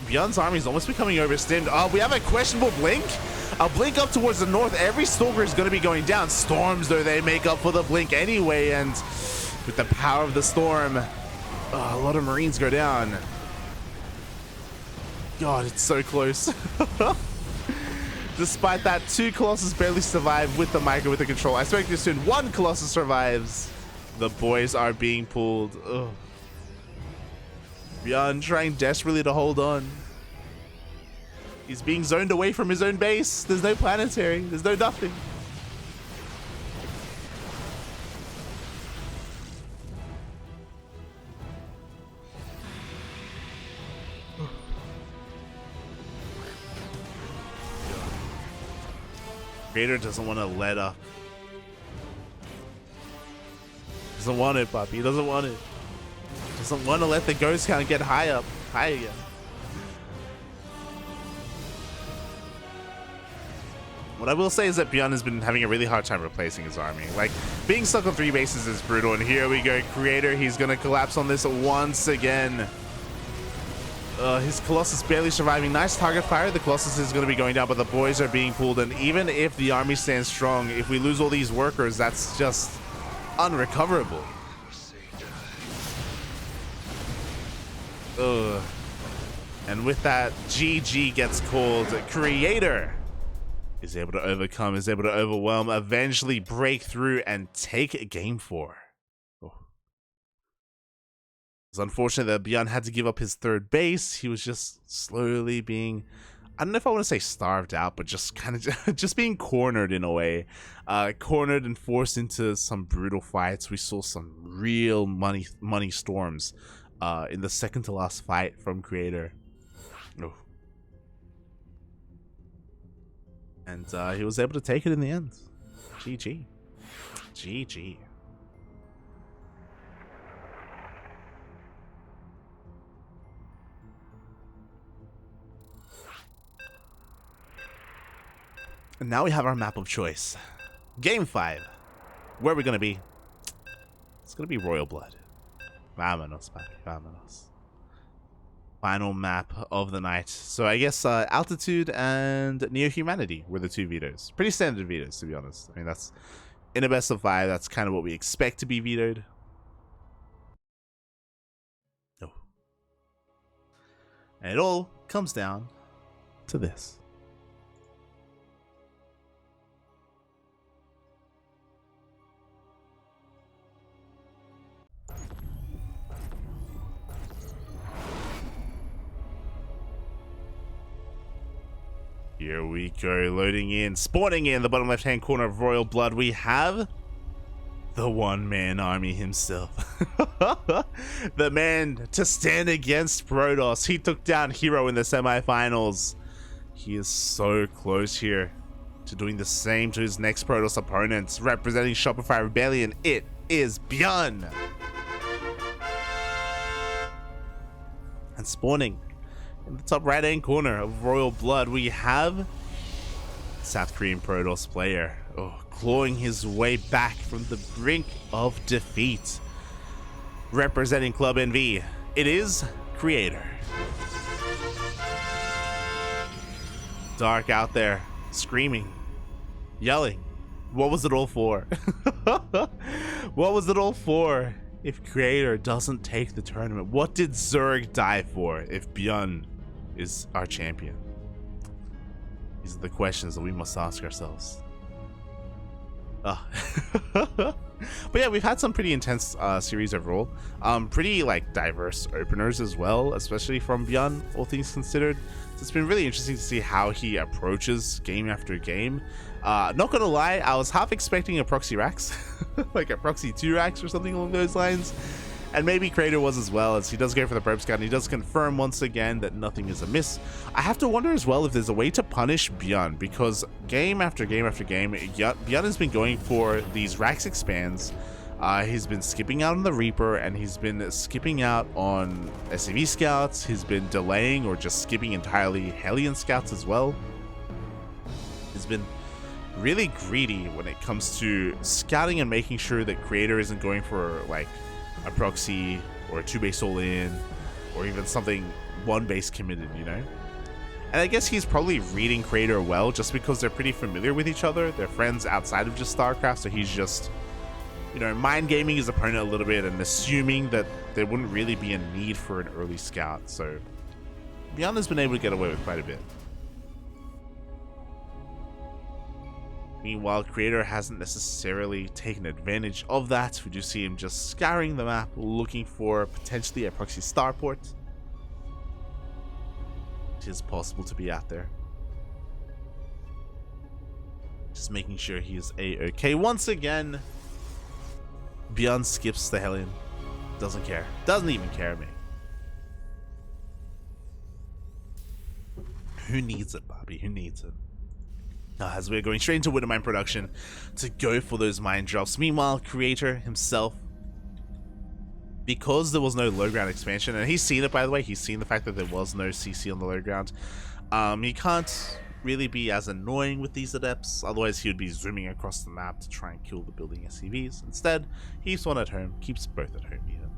ByuN's army is almost becoming overstimmed. We have a questionable blink. A blink up towards the north. Every Stalker is going to be going down. Storms, though, they make up for the blink anyway. And with the power of the storm, a lot of Marines go down. God, it's so close. Despite that, 2 Colossus barely survive with the micro, with the control. I expect this soon. 1 Colossus survives. The boys are being pulled. Ugh. ByuN trying desperately to hold on. He's being zoned away from his own base. There's no planetary. There's no nothing. Creator doesn't want to let up. Doesn't want it, Poppy. He doesn't want it. Doesn't want to let the ghost count get high again. What I will say is that ByuN has been having a really hard time replacing his army. Like, being stuck on 3 bases is brutal, and here we go. Creator, he's going to collapse on this once again. His Colossus barely surviving. Nice target fire. The Colossus is going to be going down, but the boys are being pulled, and even if the army stands strong, if we lose all these workers, that's just unrecoverable. Ugh. And with that, GG gets called. Creator is able to overcome, is able to overwhelm, eventually break through and take game 4. Oh. It's unfortunate that ByuN had to give up his 3rd base. He was just slowly being, I don't know if I want to say starved out, but just kind of just being cornered in a way. Cornered and forced into some brutal fights. We saw some real money storms in the second to last fight from Creator. Oh. And he was able to take it in the end. GG. GG. And now we have our map of choice. Game 5. Where are we going to be? It's going to be Royal Blood. Vámonos, papi. Vámonos. Final map of the night. So I guess Altitude and Neo-Humanity were the 2 vetoes. Pretty standard vetoes, to be honest. I mean, that's in a best of 5. That's kind of what we expect to be vetoed. Oh. And it all comes down to this. Here we go, loading in, spawning in the bottom left-hand corner of Royal Blood. We have the one-man army himself. The man to stand against Protoss. He took down Hero in the semifinals. He is so close here to doing the same to his next Protoss opponents. Representing Shopify Rebellion, it is ByuN. And spawning in the top right-hand corner of Royal Blood, we have South Korean Protoss player, clawing his way back from the brink of defeat. Representing Club NV, it is Creator. Dark out there, screaming, yelling. What was it all for? What was it all for if Creator doesn't take the tournament? What did Zerg die for if ByuN is our champion? These are the questions that we must ask ourselves. But yeah, we've had some pretty intense series overall. Pretty like diverse openers as well, especially from ByuN, all things considered. So it's been really interesting to see how he approaches game after game. Not gonna lie, I was half expecting a proxy Rax, like a proxy 2 Rax or something along those lines. And maybe Creator was as well, as he does go for the probe scout, and he does confirm once again that nothing is amiss. I have to wonder as well if there's a way to punish ByuN, because game after game after game, ByuN has been going for these Rax expands. He's been skipping out on the Reaper, and he's been skipping out on SCV scouts. He's been delaying or just skipping entirely Hellion scouts as well. He's been really greedy when it comes to scouting and making sure that Creator isn't going for like a proxy or a 2 base all in, or even something 1 base committed, you know? And I guess he's probably reading Creator well, just because they're pretty familiar with each other. They're friends outside of just StarCraft, so he's just, you know, mind gaming his opponent a little bit and assuming that there wouldn't really be a need for an early scout. So ByuN has been able to get away with quite a bit. Meanwhile, Creator hasn't necessarily taken advantage of that. We do see him just scouring the map, looking for potentially a proxy starport. It is possible to be out there. Just making sure he is A-okay. Once again, ByuN skips the Hellion. Doesn't care. Doesn't even care, mate. Who needs it, Bobby? Who needs it? As we're going straight into Widowmine production to go for those mine drops. Meanwhile, Creator himself, because there was no low ground expansion, and he's seen it, by the way, he's seen the fact that there was no CC on the low ground, he can't really be as annoying with these adepts, otherwise he would be zooming across the map to try and kill the building SCVs. Instead, he keeps one at home, keeps both at home even.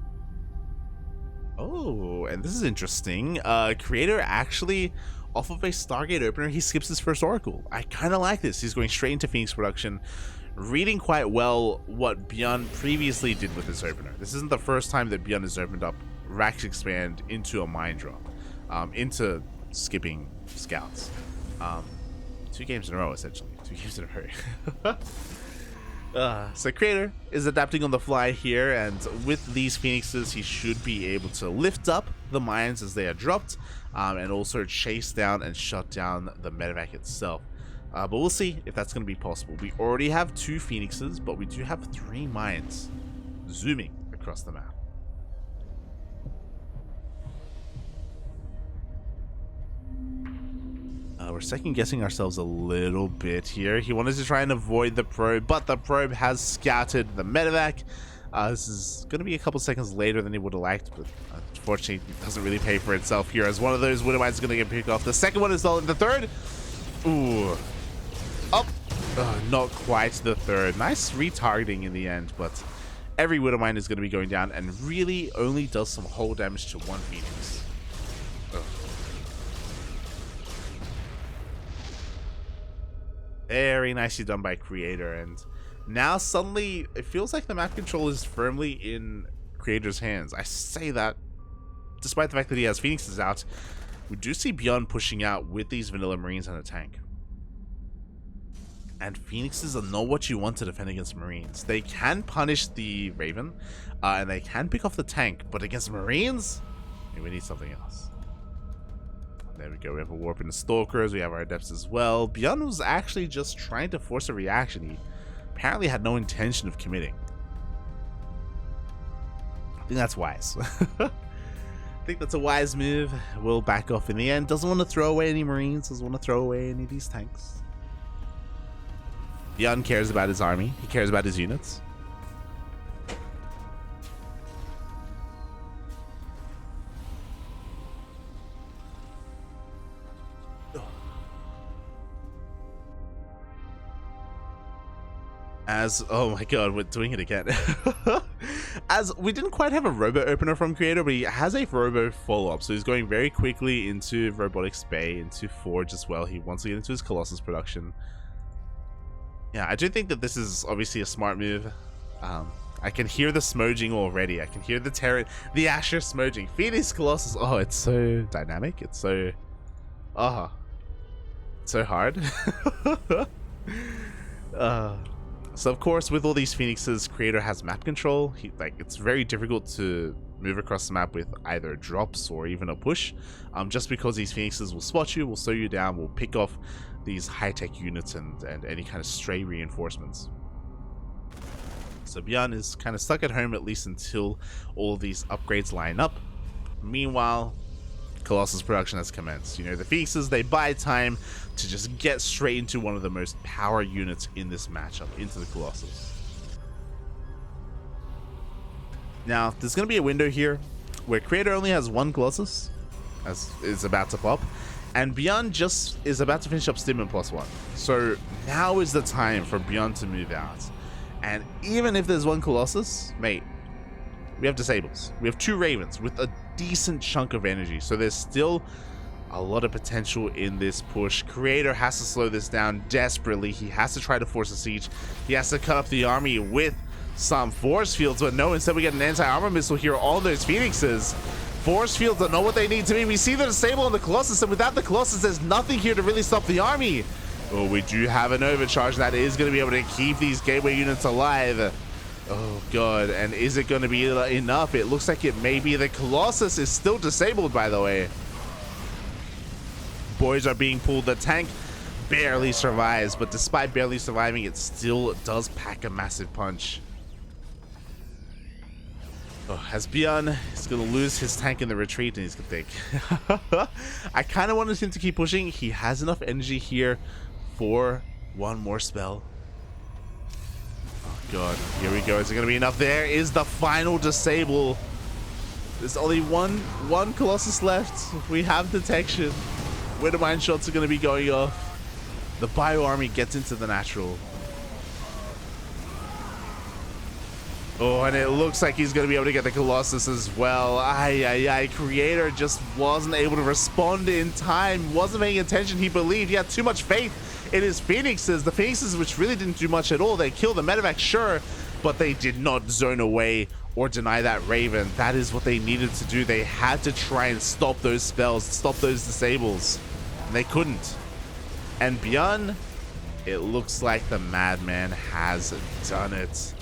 Oh, and this is interesting. Creator actually, off of a Stargate opener, he skips his first Oracle. I kind of like this. He's going straight into Phoenix production, reading quite well what ByuN previously did with his opener. This isn't the first time that ByuN has opened up Rax Expand into a Mind Drop, into skipping scouts. 2 games in a row, essentially. 2 games in a row. So Creator is adapting on the fly here, and with these Phoenixes, he should be able to lift up the mines as they are dropped, and also chase down and shut down the medevac itself. But we'll see if that's going to be possible. We already have 2 Phoenixes, but we do have 3 mines zooming across the map. We're second guessing ourselves a little bit here. He wanted to try and avoid the probe, but the probe has scouted the medevac. This is going to be a couple seconds later than he would have liked, but unfortunately it doesn't really pay for itself here, as one of those Widow Mines is going to get picked off. The second one is all in the third. Ooh. Up. Not quite the third. Nice retargeting in the end, but every Widow Mine is going to be going down and really only does some hull damage to one Phoenix. Ugh. Very nicely done by Creator, and now suddenly it feels like the map control is firmly in Creator's hands. I say that despite the fact that he has Phoenixes out. We do see ByuN pushing out with these vanilla Marines and a tank. And Phoenixes are not what you want to defend against Marines. They can punish the Raven, and they can pick off the tank, but against Marines, we need something else. There we go, we have a Warp and Stalkers, we have our Adepts as well. ByuN was actually just trying to force a reaction. He apparently had no intention of committing. I think that's wise. I think that's a wise move. Will back off in the end. Doesn't want to throw away any Marines, doesn't want to throw away any of these tanks. ByuN cares about his army, he cares about his units. As, oh my god, we're doing it again. As we didn't quite have a robo opener from Creator, but he has a robo follow-up, so he's going very quickly into Robotics Bay, into Forge as well. He wants to get into his Colossus production. Yeah, I do think that this is obviously a smart move. I can hear the smoging already. I can hear the Terran, the Asher smoging. Phoenix Colossus, oh, it's so dynamic. It's so, so hard. So of course, with all these Phoenixes, Creator has map control. It's very difficult to move across the map with either drops or even a push, just because these Phoenixes will spot you, will slow you down, will pick off these high-tech units and any kind of stray reinforcements. So ByuN is kind of stuck at home, at least until all these upgrades line up. Meanwhile, Colossus production has commenced. You know, the Phoenixes, they buy time to just get straight into one of the most power units in this matchup, into the Colossus. Now, there's going to be a window here where Creator only has 1 Colossus, as is about to pop, and ByuN just is about to finish up Stimman +1. So now is the time for ByuN to move out. And even if there's 1 Colossus, mate, we have Disables. We have 2 Ravens with a decent chunk of energy, so there's still a lot of potential in this push. Creator has to slow this down desperately. He has to try to force a siege. He has to cut up the army with some force fields, but no, instead we get an anti-armor missile here on those Phoenixes. Force fields don't know what they need to be. We see the Disable on the Colossus, and without the Colossus, there's nothing here to really stop the army. Oh, we do have an overcharge that is going to be able to keep these gateway units alive. Oh god, and is it going to be enough? It looks like it may be. The Colossus is still disabled, by the way. Boys are being pulled. The tank barely survives, but despite barely surviving, it still does pack a massive punch. Oh, as ByuN is going to lose his tank in the retreat, and he's going to think. I kind of wanted him to keep pushing. He has enough energy here for one more spell. Oh god, here we go. Is it going to be enough? There is the final disable. There's only one Colossus left. We have detection. Widow Mine shots are going to be going off. The Bio Army gets into the natural. Oh, and it looks like he's going to be able to get the Colossus as well. Creator just wasn't able to respond in time. Wasn't paying attention. He believed. He had too much faith in his Phoenixes. The Phoenixes, which really didn't do much at all. They killed the Medevac, sure, but they did not zone away or deny that Raven. That is what they needed to do. They had to try and stop those spells, stop those disables. And they couldn't. And ByuN, it looks like the Madman has done it.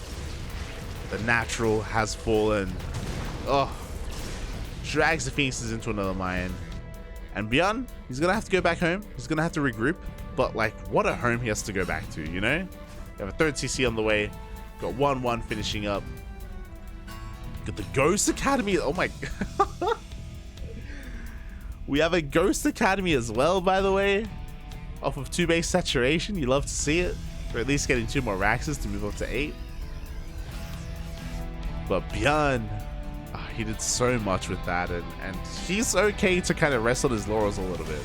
The natural has fallen. Oh, drags the Phoenixes into another mine. And ByuN, he's gonna have to go back home. He's gonna have to regroup. But like, what a home he has to go back to, you know? You have a third CC on the way. Got 1-1 finishing up. Got the Ghost Academy. Oh my god. We have a Ghost Academy as well, by the way. Off of 2 base saturation. You love to see it. Or at least getting 2 more Raxes to move up to 8. But ByuN, he did so much with that, and he's okay to kind of rest on his laurels a little bit.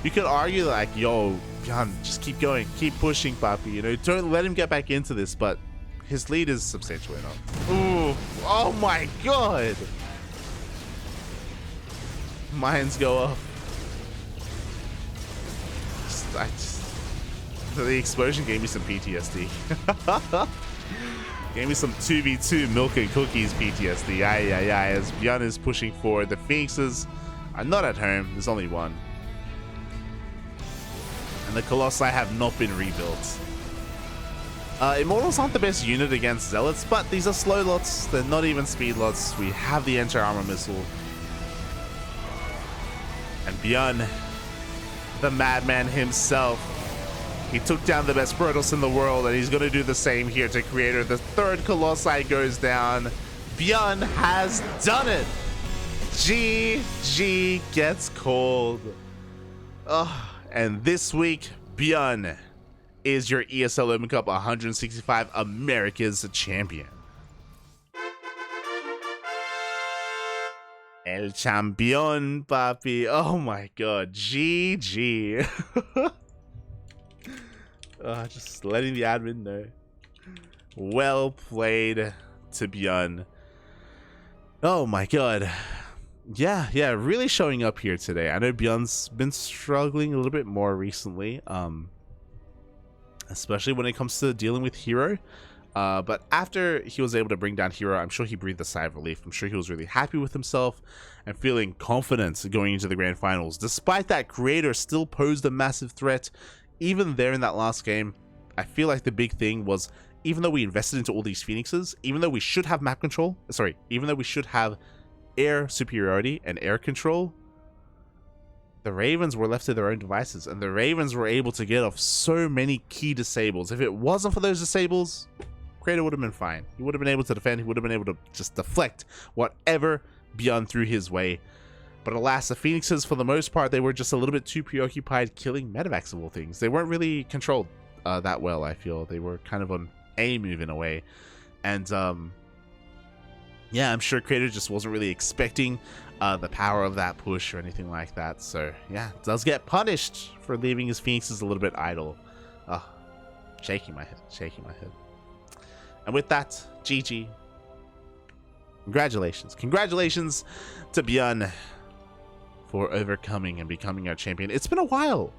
You could argue like, yo, ByuN, just keep going, keep pushing, papi, you know, don't let him get back into this, but his lead is substantially enough. Ooh, oh my god! Mines go up. The explosion gave me some PTSD. Gave me some 2v2 milk and cookies PTSD. As ByuN is pushing forward. The Phoenixes are not at home. There's only one. And the Colossi have not been rebuilt. Immortals aren't the best unit against Zealots, but these are slow lots. They're not even speed lots. We have the anti-armor missile. And ByuN, the Madman himself, he took down the best Protoss in the world, and he's going to do the same here to Creator. The third Colossi goes down. ByuN has done it. GG gets called. And this week, ByuN is your ESL Open Cup 165 Americas champion. El Champion, papi. Oh my god. GG. Just letting the admin know. Well played to ByuN. Oh my god. Yeah, really showing up here today. I know ByuN's been struggling a little bit more recently, especially when it comes to dealing with Hero. But after he was able to bring down Hero, I'm sure he breathed a sigh of relief. I'm sure he was really happy with himself and feeling confident going into the grand finals. Despite that, Creator still posed a massive threat. Even there in that last game, I feel like the big thing was, even though we invested into all these Phoenixes, even though we should have map control, even though we should have air superiority and air control, the Ravens were left to their own devices, and the Ravens were able to get off so many key disables. If it wasn't for those disables, Creator would have been fine. He would have been able to defend. He would have been able to just deflect whatever ByuN threw his way. But alas, the Phoenixes, for the most part, they were just a little bit too preoccupied killing medevacs of all things. They weren't really controlled that well, I feel. They were kind of on a move in a way. And yeah, I'm sure Creator just wasn't really expecting the power of that push or anything like that. So yeah, does get punished for leaving his Phoenixes a little bit idle. Shaking my head. And with that, GG. Congratulations to ByuN for overcoming and becoming our champion. It's been a while.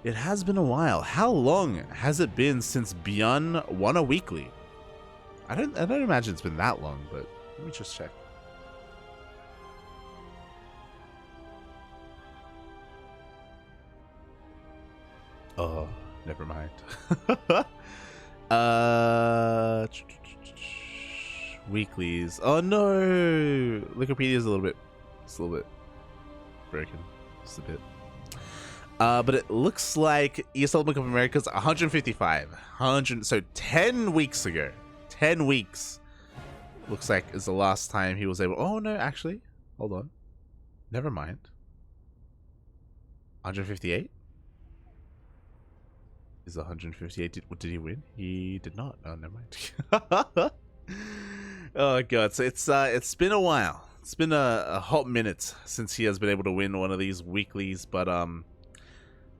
It has been a while. How long has it been since ByuN won a weekly? I don't imagine it's been that long, but let me just check. Oh, never mind. Weeklies. Oh no! Wikipedia is a little bit broken. Just a bit. But it looks like ESL Open Cup Americas 155. So 10 weeks ago. 10 weeks. Looks like is the last time he was able. Oh no, actually. Hold on. Never mind. 158? Is 158? Did he win? He did not. Oh, never mind. Oh god, so it's been a while. It's been a hot minute since he has been able to win one of these weeklies, but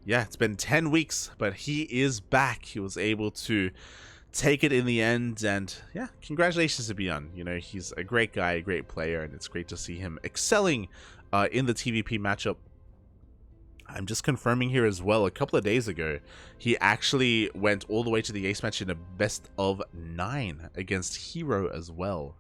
yeah, it's been 10 weeks, but he is back. He was able to take it in the end, and yeah, congratulations to ByuN. You know, he's a great guy, a great player, and it's great to see him excelling in the TvP matchup. I'm just confirming here as well, a couple of days ago, he actually went all the way to the ace match in a best of 9 against Hero as well.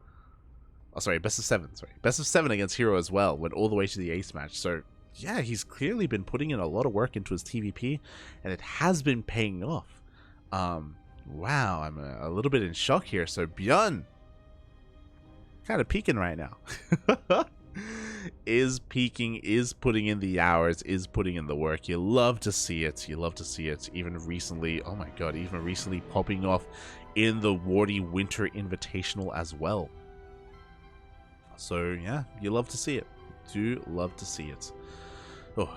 Oh, sorry, best of 7, sorry. Best of 7 against Hero as well, went all the way to the ace match. So, yeah, he's clearly been putting in a lot of work into his TvP, and it has been paying off. Wow, I'm a little bit in shock here. So, ByuN, kind of peaking right now. Is peaking, is putting in the hours, is putting in the work. You love to see it. You love to see it. Even recently, oh my god, even recently popping off in the Wardy Winter Invitational as well. So yeah, you love to see it. Do love to see it. Oh,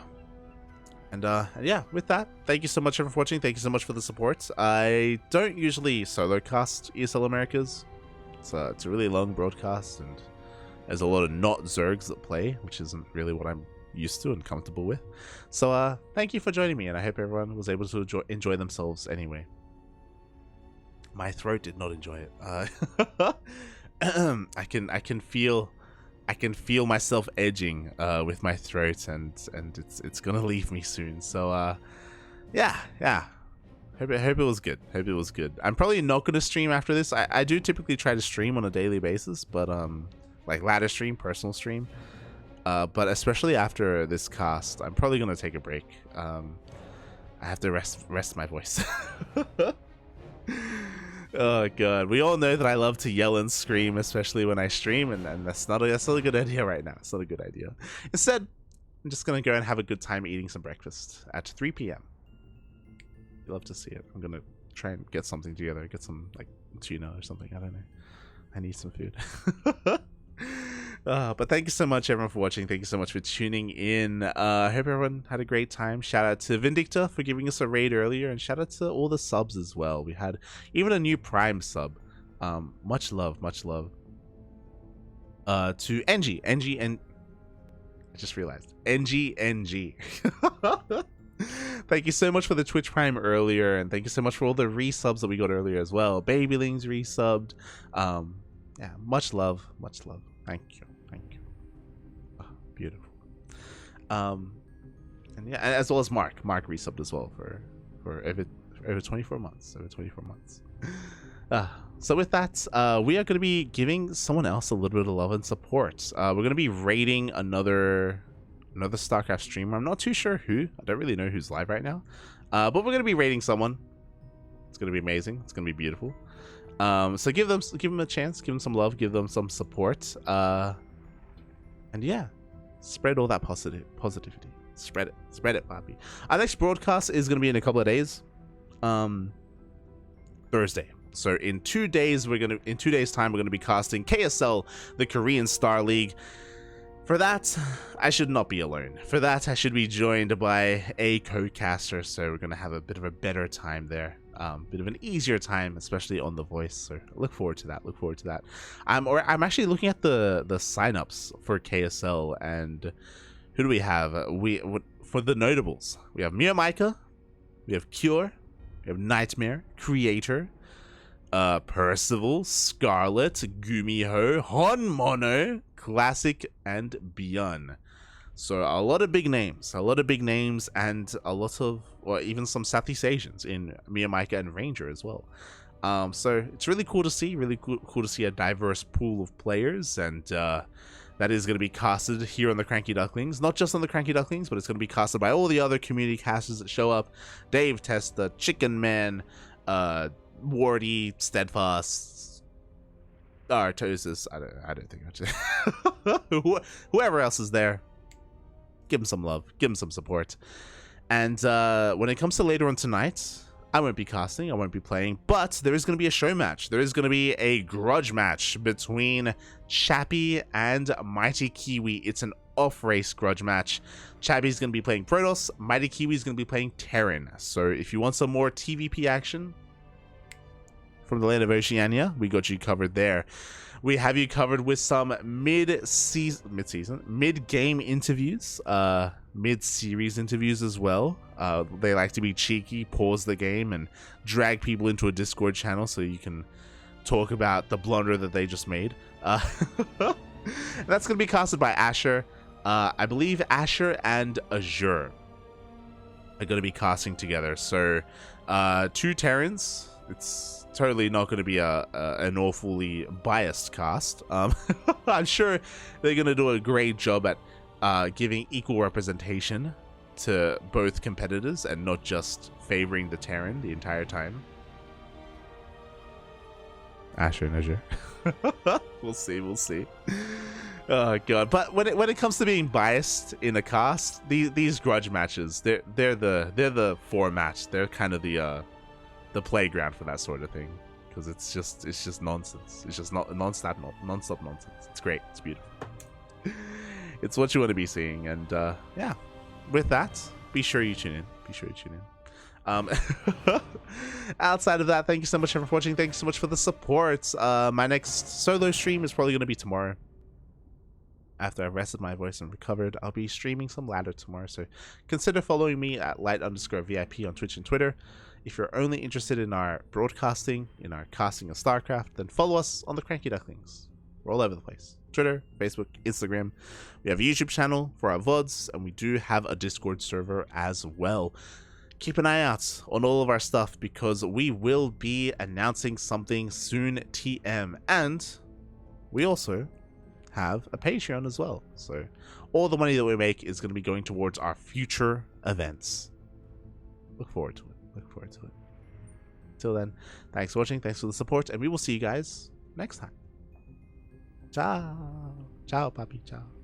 and yeah, with that, thank you so much everyone for watching. Thank you so much for the support. I don't usually solo cast ESL Americas. It's a really long broadcast, and there's a lot of not Zergs that play, which isn't really what I'm used to and comfortable with. So thank you for joining me, and I hope everyone was able to enjoy themselves anyway. My throat did not enjoy it. I can feel myself edging with my throat, and it's gonna leave me soon. So yeah. Hope it was good. Hope it was good. I'm probably not gonna stream after this. I do typically try to stream on a daily basis, but like ladder stream, personal stream. But especially after this cast, I'm probably gonna take a break. I have to rest my voice. Oh god, we all know that I love to yell and scream, especially when I stream, and that's not a good idea right now. It's not a good idea. Instead, I'm just gonna go and have a good time eating some breakfast at 3 p.m. You love to see it. I'm gonna try and get something together, get some like tuna or something. I don't know. I need some food. But thank you so much everyone for watching. Thank you so much for tuning in. I hope everyone had a great time. Shout out to Vindicta for giving us a raid earlier, and shout out to all the subs as well. We had even a new Prime sub. Much love, much love. To NG, and I just realized NG. Thank you so much for the Twitch Prime earlier, and thank you so much for all the resubs that we got earlier as well. Babylings resubbed. Yeah, much love, much love. Thank you. Oh, beautiful. And yeah, as well as Mark resubbed as well for over 24 months. So with that, we are going to be giving someone else a little bit of love and support. We're going to be raiding another StarCraft streamer. I'm not too sure who. I don't really know who's live right now. But we're going to be raiding someone. It's going to be amazing. It's going to be beautiful. So give them a chance, give them some love, give them some support, and yeah, spread all that positivity. Spread it, Bobby. Our next broadcast is going to be in a couple of days, Thursday. So in 2 days, in 2 days time, we're going to be casting KSL, the Korean Star League. For that, I should not be alone. For that, I should be joined by a co-caster, so we're going to have a bit of a better time there. Bit of an easier time, especially on the voice. So look forward to that. I'm actually looking at the signups for KSL, and who do we have? For the notables, we have Mia, we have Cure, we have Nightmare, Creator, Percival, Scarlet, Gumiho, Honmono, Classic, and ByuN. So a lot of big names, and a lot of, or even some Southeast Asians in Mia and Ranger as well. So it's really cool to see, cool to see a diverse pool of players, and that is going to be casted here on the CranKy Ducklings. Not just on the CranKy Ducklings, but it's going to be casted by all the other community casters that show up. Dave, Testa, Chicken Man, Wardy, Steadfast, Artosis. I don't think actually. Whoever else is there, give him some love, give him some support. And when it comes to later on tonight, I won't be casting, I won't be playing, but there is going to be a show match. There is going to be a grudge match between Chappie and Mighty Kiwi. It's an off-race grudge match. Chappie's going to be playing Protoss, Mighty Kiwi's going to be playing Terran. So if you want some more TvP action, from the land of Oceania. We got you covered there. We have you covered with some mid-game interviews, mid-series interviews as well. They like to be cheeky, pause the game, and drag people into a Discord channel so you can talk about the blunder that they just made. That's going to be casted by Asher. I believe Asher and Azure are going to be casting together. So, 2 Terrans. It's totally not going to be an awfully biased cast. I'm sure they're going to do a great job at giving equal representation to both competitors and not just favoring the Terran the entire time. Asher and Azure. We'll see. Oh god! But when it comes to being biased in a cast, these grudge matches, they're the format. They're kind of the playground for that sort of thing, because it's just nonsense. It's just not non-stop nonsense. It's great. It's beautiful. It's what you want to be seeing, and yeah. With that, be sure you tune in. Outside of that, thank you so much for watching. Thank you so much for the support. My next solo stream is probably going to be tomorrow. After I've rested my voice and recovered, I'll be streaming some ladder tomorrow, so consider following me at light_VIP on Twitch and Twitter. If you're only interested in our broadcasting, in our casting of StarCraft, then follow us on the CranKy Ducklings. We're all over the place. Twitter, Facebook, Instagram. We have a YouTube channel for our VODs, and we do have a Discord server as well. Keep an eye out on all of our stuff, because we will be announcing something soon, TM. And we also have a Patreon as well. So all the money that we make is going to be going towards our future events. Look forward to it. Till then, thanks for watching, thanks for the support, and we will see you guys next time. Ciao. Ciao, papi. Ciao.